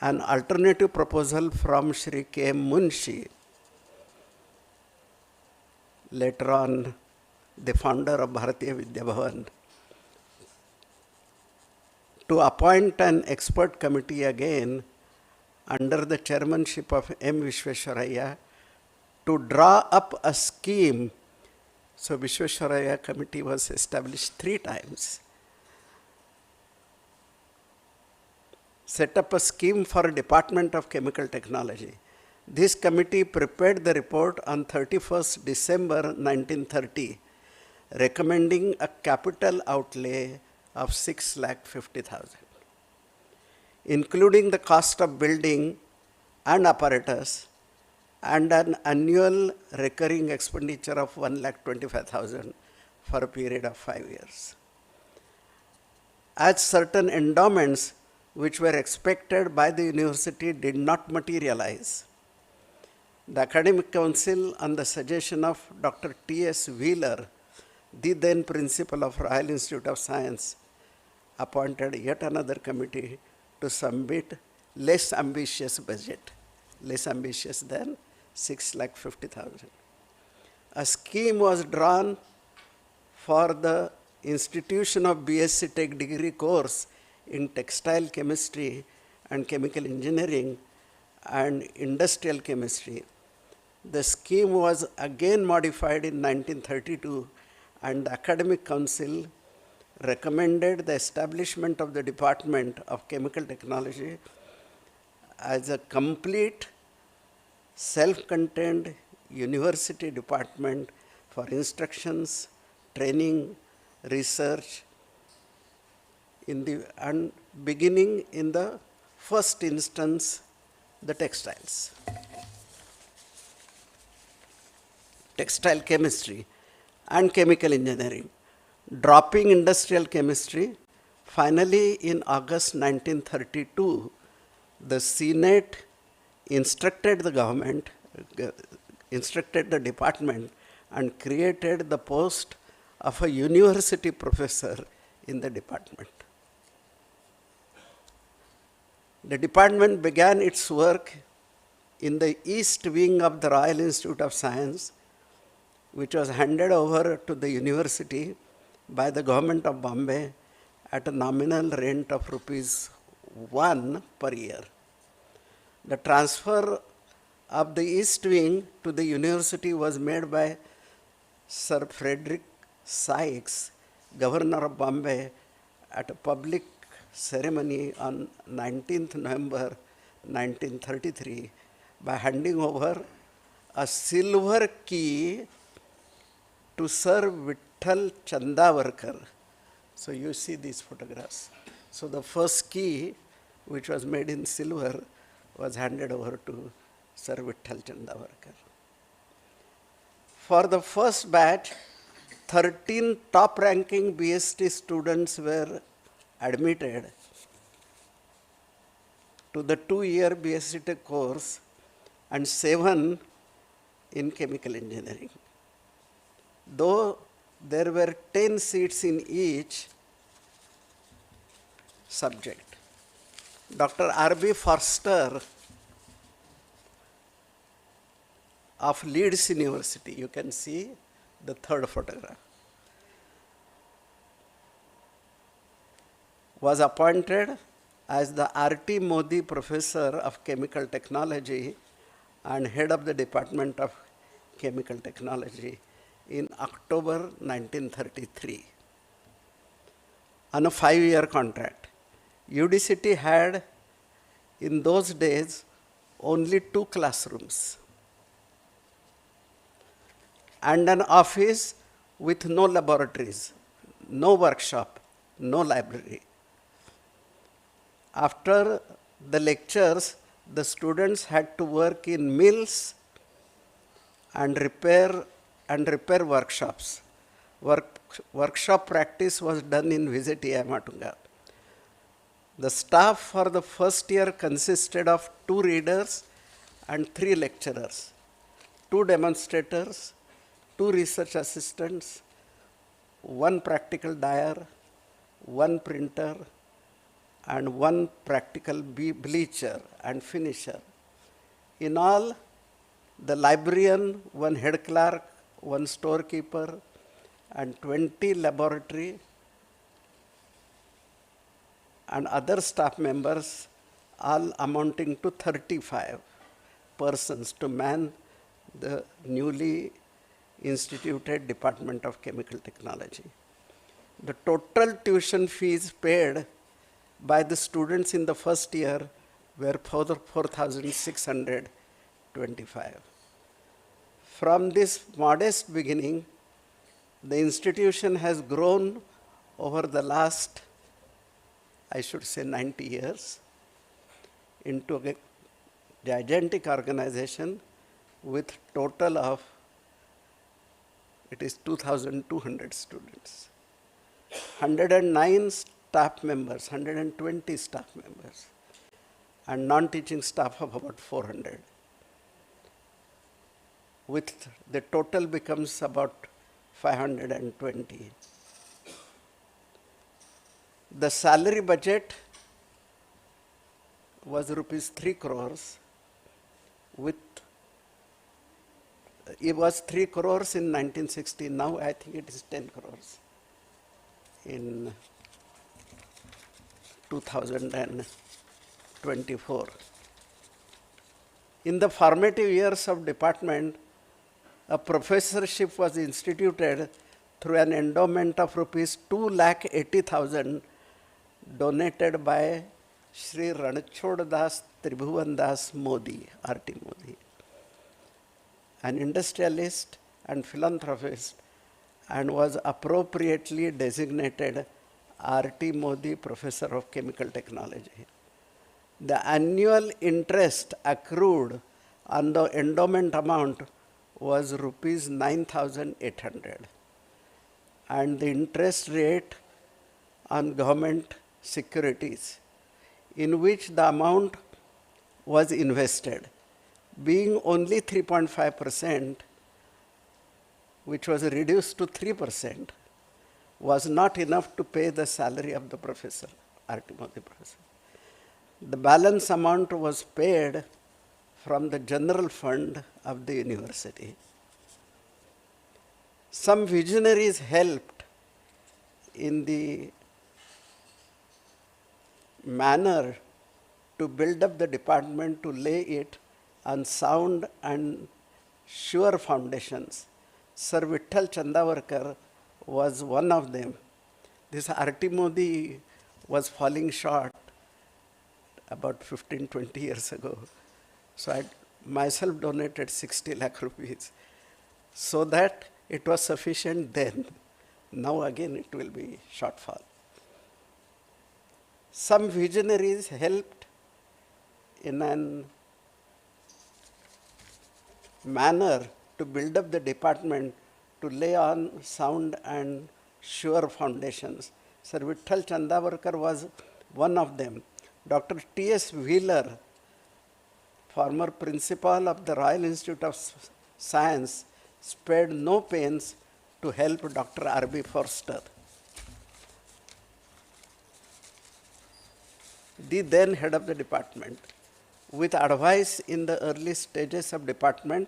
an alternative proposal from Shri K. M. Munshi, later on the founder of Bharatiya Vidya Bhavan, to appoint an expert committee again under the chairmanship of M. Vishweshwaraya to draw up a scheme. So Vishweshwaraya committee was established 3 times. Set up a scheme for Department of Chemical Technology. This committee prepared the report on 31st December 1930, recommending a capital outlay of 6,50,000, including the cost of building and apparatus and an annual recurring expenditure of 1,25,000 for a period of 5 years. As certain endowments which were expected by the university did not materialize, the Academic Council, on the suggestion of Dr. T.S. Wheeler, the then principal of Royal Institute of Science, appointed yet another committee to submit less ambitious budget, less ambitious than 6,50,000. A scheme was drawn for the institution of BSc Tech degree course in textile chemistry and chemical engineering and industrial chemistry. The scheme was again modified in 1932, and the Academic Council recommended the establishment of the Department of Chemical Technology as a complete self-contained university department for instructions, training, research, and beginning in the first instance, the textiles. Textile chemistry and chemical engineering, dropping industrial chemistry. Finally, in August 1932, the Senate instructed the government, instructed the department, and created the post of a university professor in the department. The department began its work in the east wing of the Royal Institute of Science, which was handed over to the university by the government of Bombay at a nominal rent of ₹1 per year. The transfer of the east wing to the university was made by Sir Frederick Sykes, governor of Bombay, at a public ceremony on 19th November 1933 by handing over a silver key to Sir Vitthal Chandavarkar. So you see these photographs. So the first key, which was made in silver, was handed over to Sir Vitthal Chandavarkar. For the first batch, 13 top-ranking BST students were admitted to the 2-year BSc course and 7 in chemical engineering. Though there were 10 seats in each subject. Dr. R.B. Forster of Leeds University, you can see the third photograph, was appointed as the R.T. Modi Professor of Chemical Technology and head of the Department of Chemical Technology in October 1933 on a 5-year contract. UDCT had in those days only 2 classrooms and an office with no laboratories, no workshop, no library. After the lectures, the students had to work in mills and repair workshops. Workshop practice was done in Vizitia Matunga. The staff for the first year consisted of 2 readers and 3 lecturers, 2 demonstrators, 2 research assistants, 1 practical dyer, 1 printer, and 1 practical bleacher and finisher. In all, the librarian, 1 head clerk, 1 storekeeper, and 20 laboratory and other staff members, all amounting to 35 persons to man the newly instituted Department of Chemical Technology. The total tuition fees paid by the students in the first year were 4,625. From this modest beginning, the institution has grown over the last, I should say, 90 years into a gigantic organization with total of, it is 2,200 students, 109 staff members, 120 staff members, and non-teaching staff of about 400. With the total becomes about 520. The salary budget was ₹3 crores. It was 3 crores in 1960. Now I think it is 10 crores in 2024. In the formative years of department, a professorship was instituted through an endowment of ₹2,80,000 donated by Shri Ranchod Das Tribhuvan Das Modi, R.T. Modi, an industrialist and philanthropist, and was appropriately designated R.T. Modi Professor of Chemical Technology. The annual interest accrued on the endowment amount was rupees 9,800, and the interest rate on government securities in which the amount was invested, being only 3.5%, which was reduced to 3%, was not enough to pay the salary of the professor, R.T. Modi professor. The balance amount was paid from the general fund of the university. Some visionaries helped in the manner to build up the department, to lay it on sound and sure foundations. Sir Vitthal Chandavarkar was one of them. This R.T. Modi was falling short about 15-20 years ago. So I myself donated 60 lakh rupees so that it was sufficient then. Now again it will be shortfall. Some visionaries helped in a manner to build up the department, to lay on sound and sure foundations. Sir Vitthal Chandavarkar was one of them. Dr. T.S. Wheeler, former principal of the Royal Institute of Science, spared no pains to help Dr. R.B. Forster, the then head of the department, with advice in the early stages of department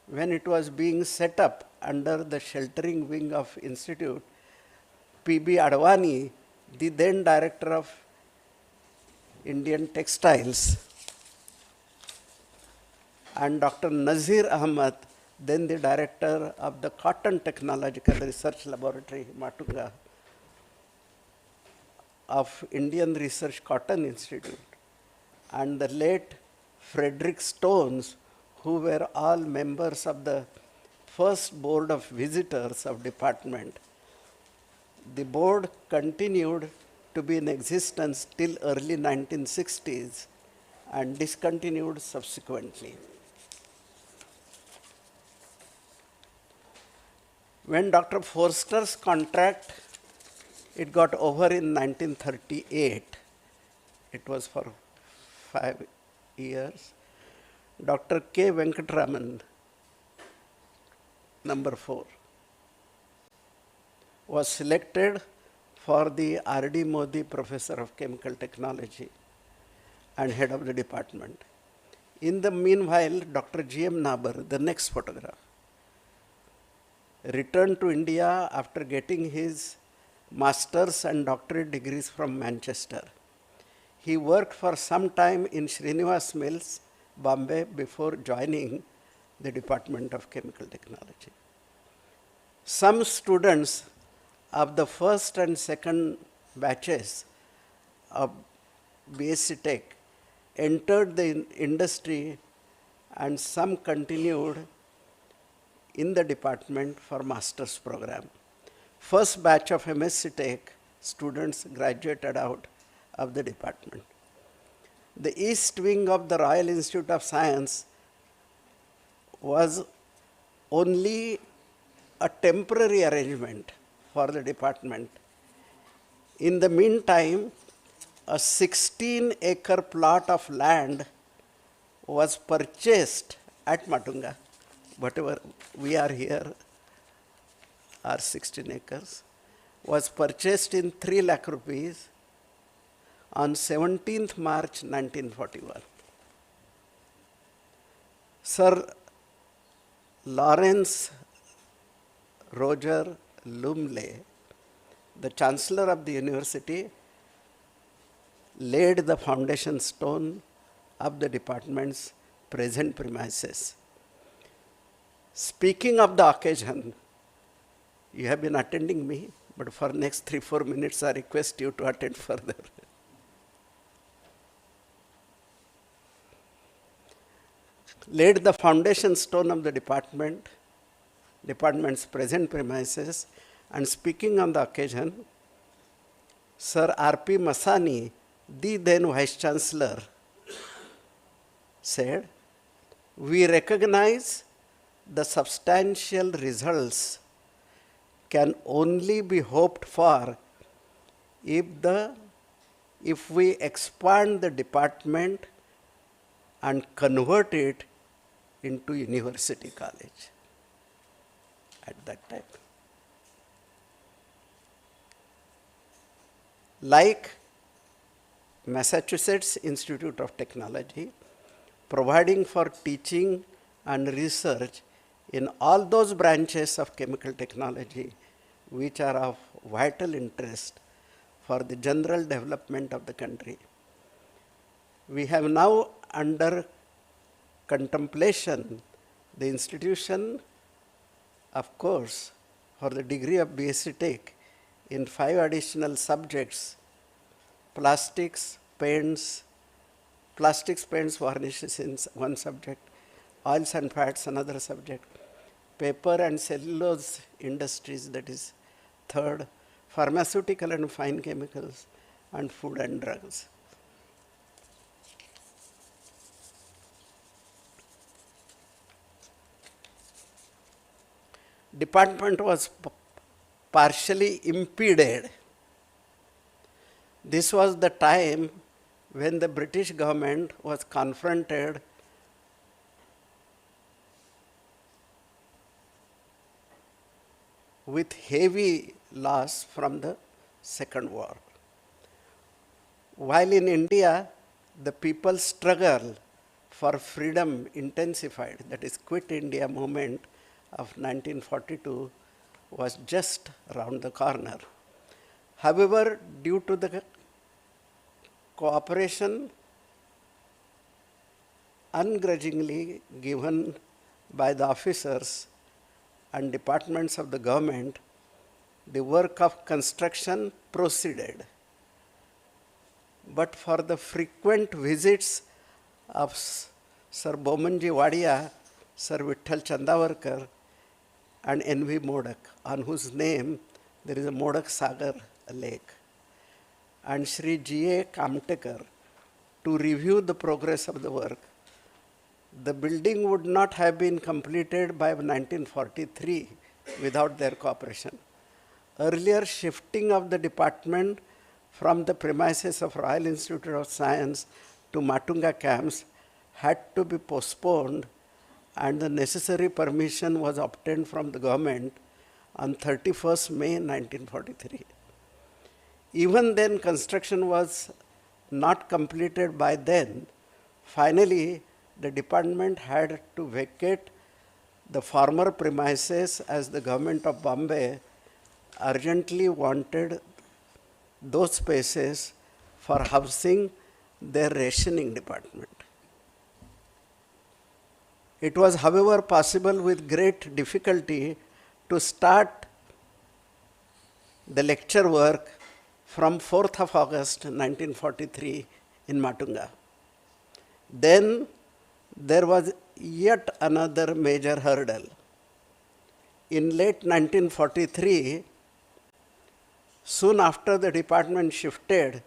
when it was being set up under the sheltering wing of institute. P.B. Advani, the then director of Indian Textiles, and Dr. Nazir Ahmad, then the director of the Cotton Technological Research Laboratory, Matunga, of Indian Research Cotton Institute, and the late Frederick Stones, who were all members of the first board of visitors of department. The board continued to be in existence till early 1960s and discontinued subsequently. When Dr. Forster's contract, it got over in 1938. It was for 5 years. Dr. K. Venkatraman, number 4, was selected for the R.D. Modi Professor of Chemical Technology and head of the department. In the meanwhile, Dr. G.M. Nabar, the next photograph, returned to India after getting his master's and doctorate degrees from Manchester. He worked for some time in Srinivas Mills, Bombay, before joining the Department of Chemical Technology. Some students of the first and second batches of BSc Tech entered the industry, and some continued in the department for master's program. First batch of MSc Tech students graduated out of the department. The east wing of the Royal Institute of Science was only a temporary arrangement for the department. In the meantime, a 16-acre plot of land was purchased at Matunga. Whatever we are here are 16 acres, was purchased in 3 lakh rupees on 17th March 1941. Sir Lawrence Roger Lumley, the Chancellor of the university, laid the foundation stone of the department's present premises. Speaking of the occasion, you have been attending me, but for next 3-4 minutes I request you to attend further. Laid the foundation stone of the department department's present premises, and speaking on the occasion, Sir R.P. Masani, the then Vice Chancellor, said, "We recognize the substantial results can only be hoped for if we expand the department and convert it into university college." At that time, like Massachusetts Institute of Technology, providing for teaching and research in all those branches of chemical technology which are of vital interest for the general development of the country. We have now under contemplation the institution of course for the degree of BSc Tech in 5 additional subjects: plastics, paints, varnishes in one subject, oils and fats another subject, paper and cellulose industries, that is third, pharmaceutical and fine chemicals, and food and drugs. Department was partially impeded. This was the time when the British government was confronted with heavy loss from the Second War. While in India, the people's struggle for freedom intensified, that is Quit India movement of 1942 was just around the corner. However, due to the cooperation ungrudgingly given by the officers and departments of the government, the work of construction proceeded. But for the frequent visits of Sir Bomanji Wadia, Sir Vitthal Chandavarkar, and N.V. Modak, on whose name there is a Modak Sagar lake, and Sri G.A. Kamtekar, to review the progress of the work, the building would not have been completed by 1943 without their cooperation. Earlier shifting of the department from the premises of Royal Institute of Science to Matunga camps had to be postponed, and the necessary permission was obtained from the government on 31st May 1943. Even then, construction was not completed by then. Finally, the department had to vacate the former premises as the government of Bombay urgently wanted those spaces for housing their rationing department. It was, however, possible with great difficulty to start the lecture work from 4th of August 1943 in Matunga. Then there was yet another major hurdle. In late 1943, soon after the department shifted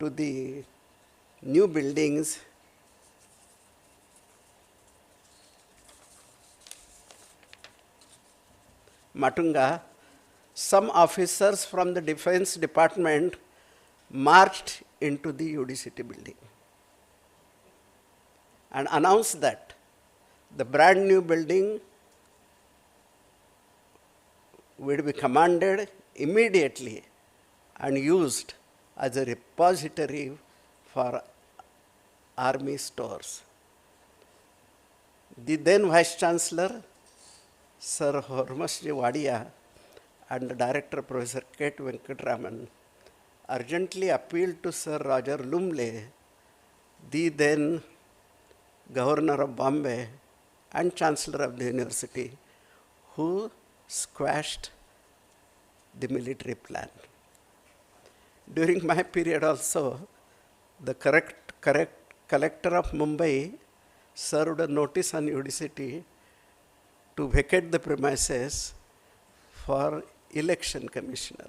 to the new buildings, Matunga, some officers from the Defense Department marched into the UDCT building and announced that the brand new building would be commanded immediately and used as a repository for army stores. The then Vice Chancellor, Sir Hormusji Wadia, and the Director, Professor Kate Venkatraman, urgently appealed to Sir Roger Lumley, the then Governor of Bombay and Chancellor of the University, who squashed the military plan. During my period also, the Collector of Mumbai served a notice on UDCT to vacate the premises for election commissioner.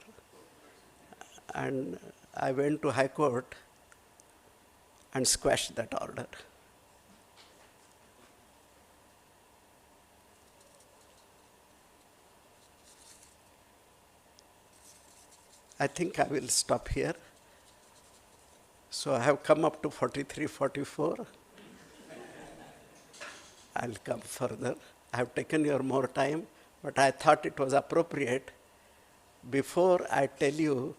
And I went to High Court and squashed that order. I think I will stop here. So I have come up to 43, 44. I'll come further. I have taken your more time, but I thought it was appropriate before I tell you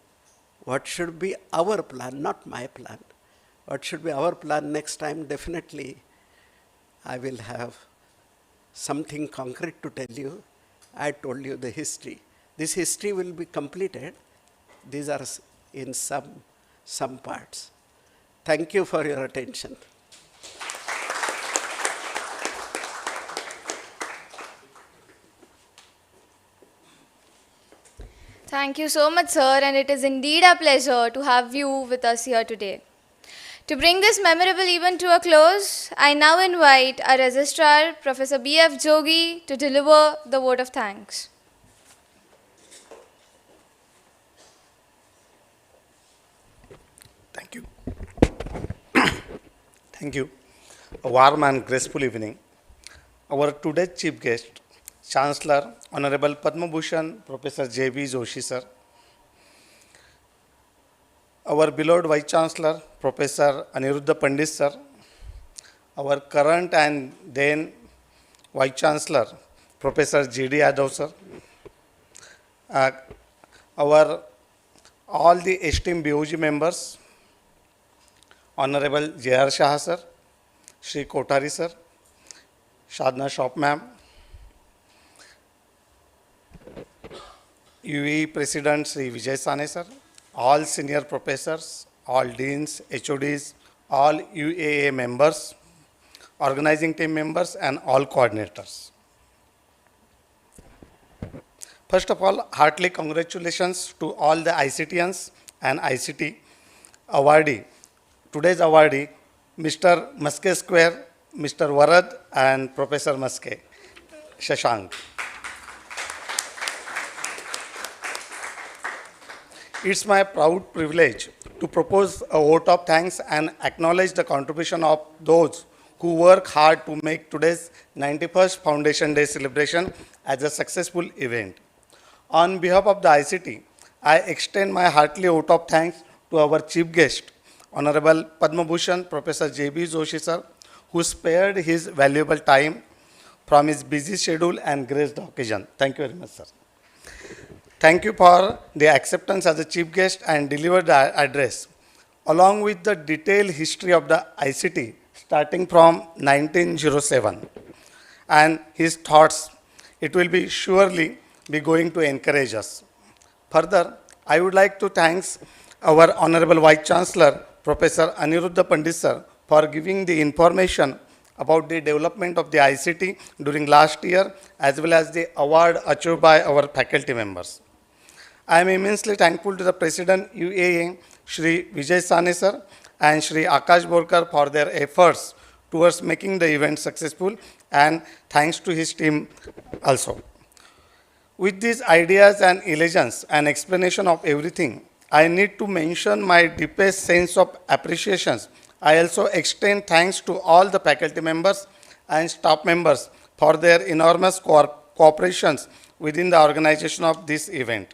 what should be our plan, not my plan. What should be our plan next time? Definitely, I will have something concrete to tell you. I told you the history. This history will be completed. These are in some parts. Thank you for your attention. Thank you so much, sir, and it is indeed a pleasure to have you with us here today. To bring this memorable event to a close, I now invite our Registrar, Professor B.F. Jogi, to deliver the vote of thanks. Thank you. Thank you. A warm and graceful evening. Our today's chief guest, Chancellor, Honorable Padma Bhushan, Professor J.B. Joshi, sir. Our beloved Vice Chancellor, Professor Aniruddha Pandit, sir. Our current and then Vice Chancellor, Professor J.D. Yadav, sir. Our all the esteemed BOG members, Honorable J.R. Shah, sir, Shri Kotari, sir, Shadna Shop, ma'am, UE President Shri Vijay Sane, sir, all senior professors, all deans, HODs, all UAA members, organizing team members, and all coordinators. First of all, heartily congratulations to all the ICTians and ICT awardee. Today's awardee, Mr. Maske Square, Mr. Varad, and Professor Maske, Shashank. It's my proud privilege to propose a vote of thanks and acknowledge the contribution of those who work hard to make today's 91st Foundation Day celebration as a successful event. On behalf of the ICT, I extend my heartily vote of thanks to our chief guest, Honorable Padma Bhushan Professor J.B. Joshi, sir, who spared his valuable time from his busy schedule and graced the occasion. Thank you very much, sir. Thank you for the acceptance as a chief guest and delivered the address, along with the detailed history of the ICT starting from 1907 and his thoughts. It will be surely be going to encourage us. Further, I would like to thank our Honorable Vice Chancellor, Professor Aniruddha Pandit, sir, for giving the information about the development of the ICT during last year, as well as the award achieved by our faculty members. I am immensely thankful to the President UAA, Shri Vijay Sane, sir, and Shri Akash Borkar for their efforts towards making the event successful, and thanks to his team also. With these ideas and illusions and explanation of everything, I need to mention my deepest sense of appreciation. I also extend thanks to all the faculty members and staff members for their enormous cooperations within the organization of this event.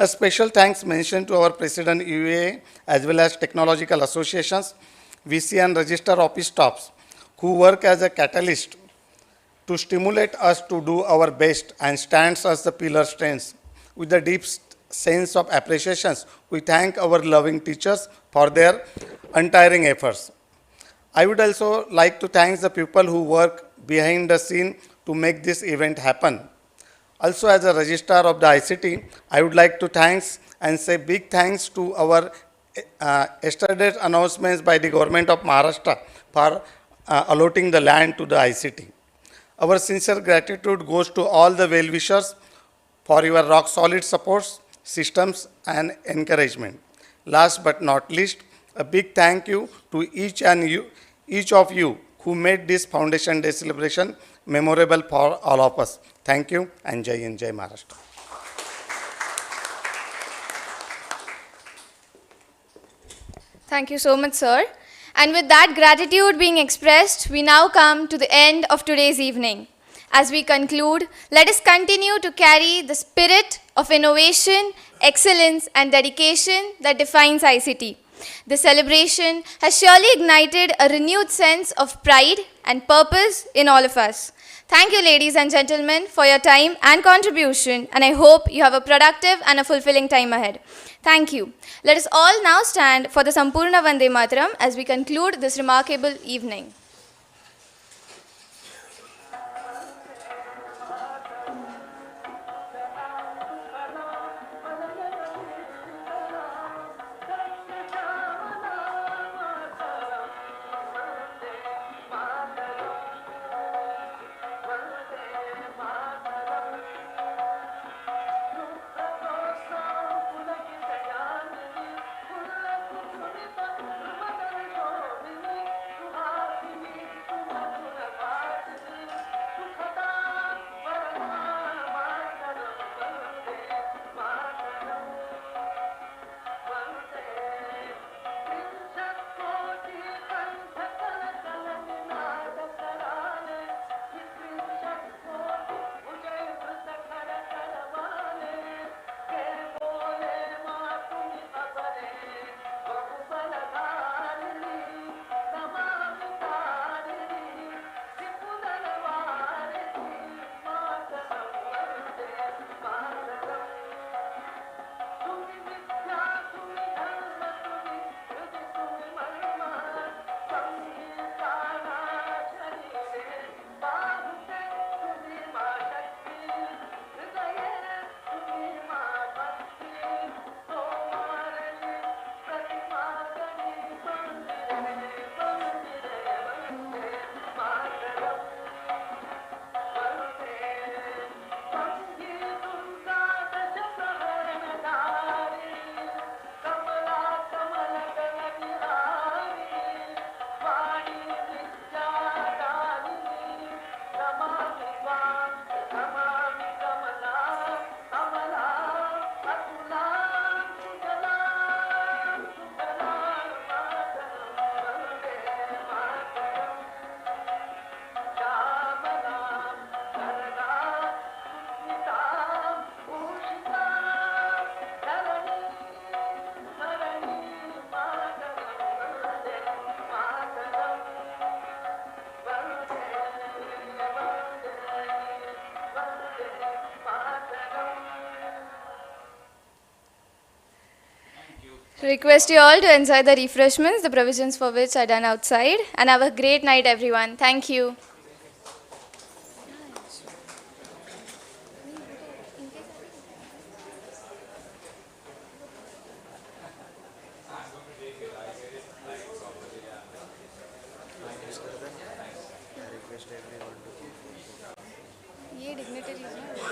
A special thanks mentioned to our President UAA as well as technological associations, VC and register office staffs who work as a catalyst to stimulate us to do our best and stands as the pillar strengths. With the deep sense of appreciation, we thank our loving teachers for their untiring efforts. I would also like to thank the people who work behind the scene to make this event happen. Also, as a registrar of the ICT, I would like to thank and say big thanks to our yesterday's announcements by the government of Maharashtra for allotting the land to the ICT. Our sincere gratitude goes to all the well-wishers for your rock-solid supports, systems, and encouragement. Last but not least, a big thank you to each of you who made this Foundation Day celebration memorable for all of us. Thank you, and Jai Hind, Jai Maharashtra. Thank you so much, sir. And with that gratitude being expressed, we now come to the end of today's evening. As we conclude, let us continue to carry the spirit of innovation, excellence, and dedication that defines ICT. The celebration has surely ignited a renewed sense of pride and purpose in all of us. Thank you, ladies and gentlemen, for your time and contribution, and I hope you have a productive and a fulfilling time ahead. Thank you. Let us all now stand for the Sampurna Vande Mataram as we conclude this remarkable evening. Request you all to enjoy the refreshments, the provisions for which are done outside, and have a great night, everyone. Thank you. ये dignitaries हैं, वो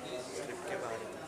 मैंने script के बारे में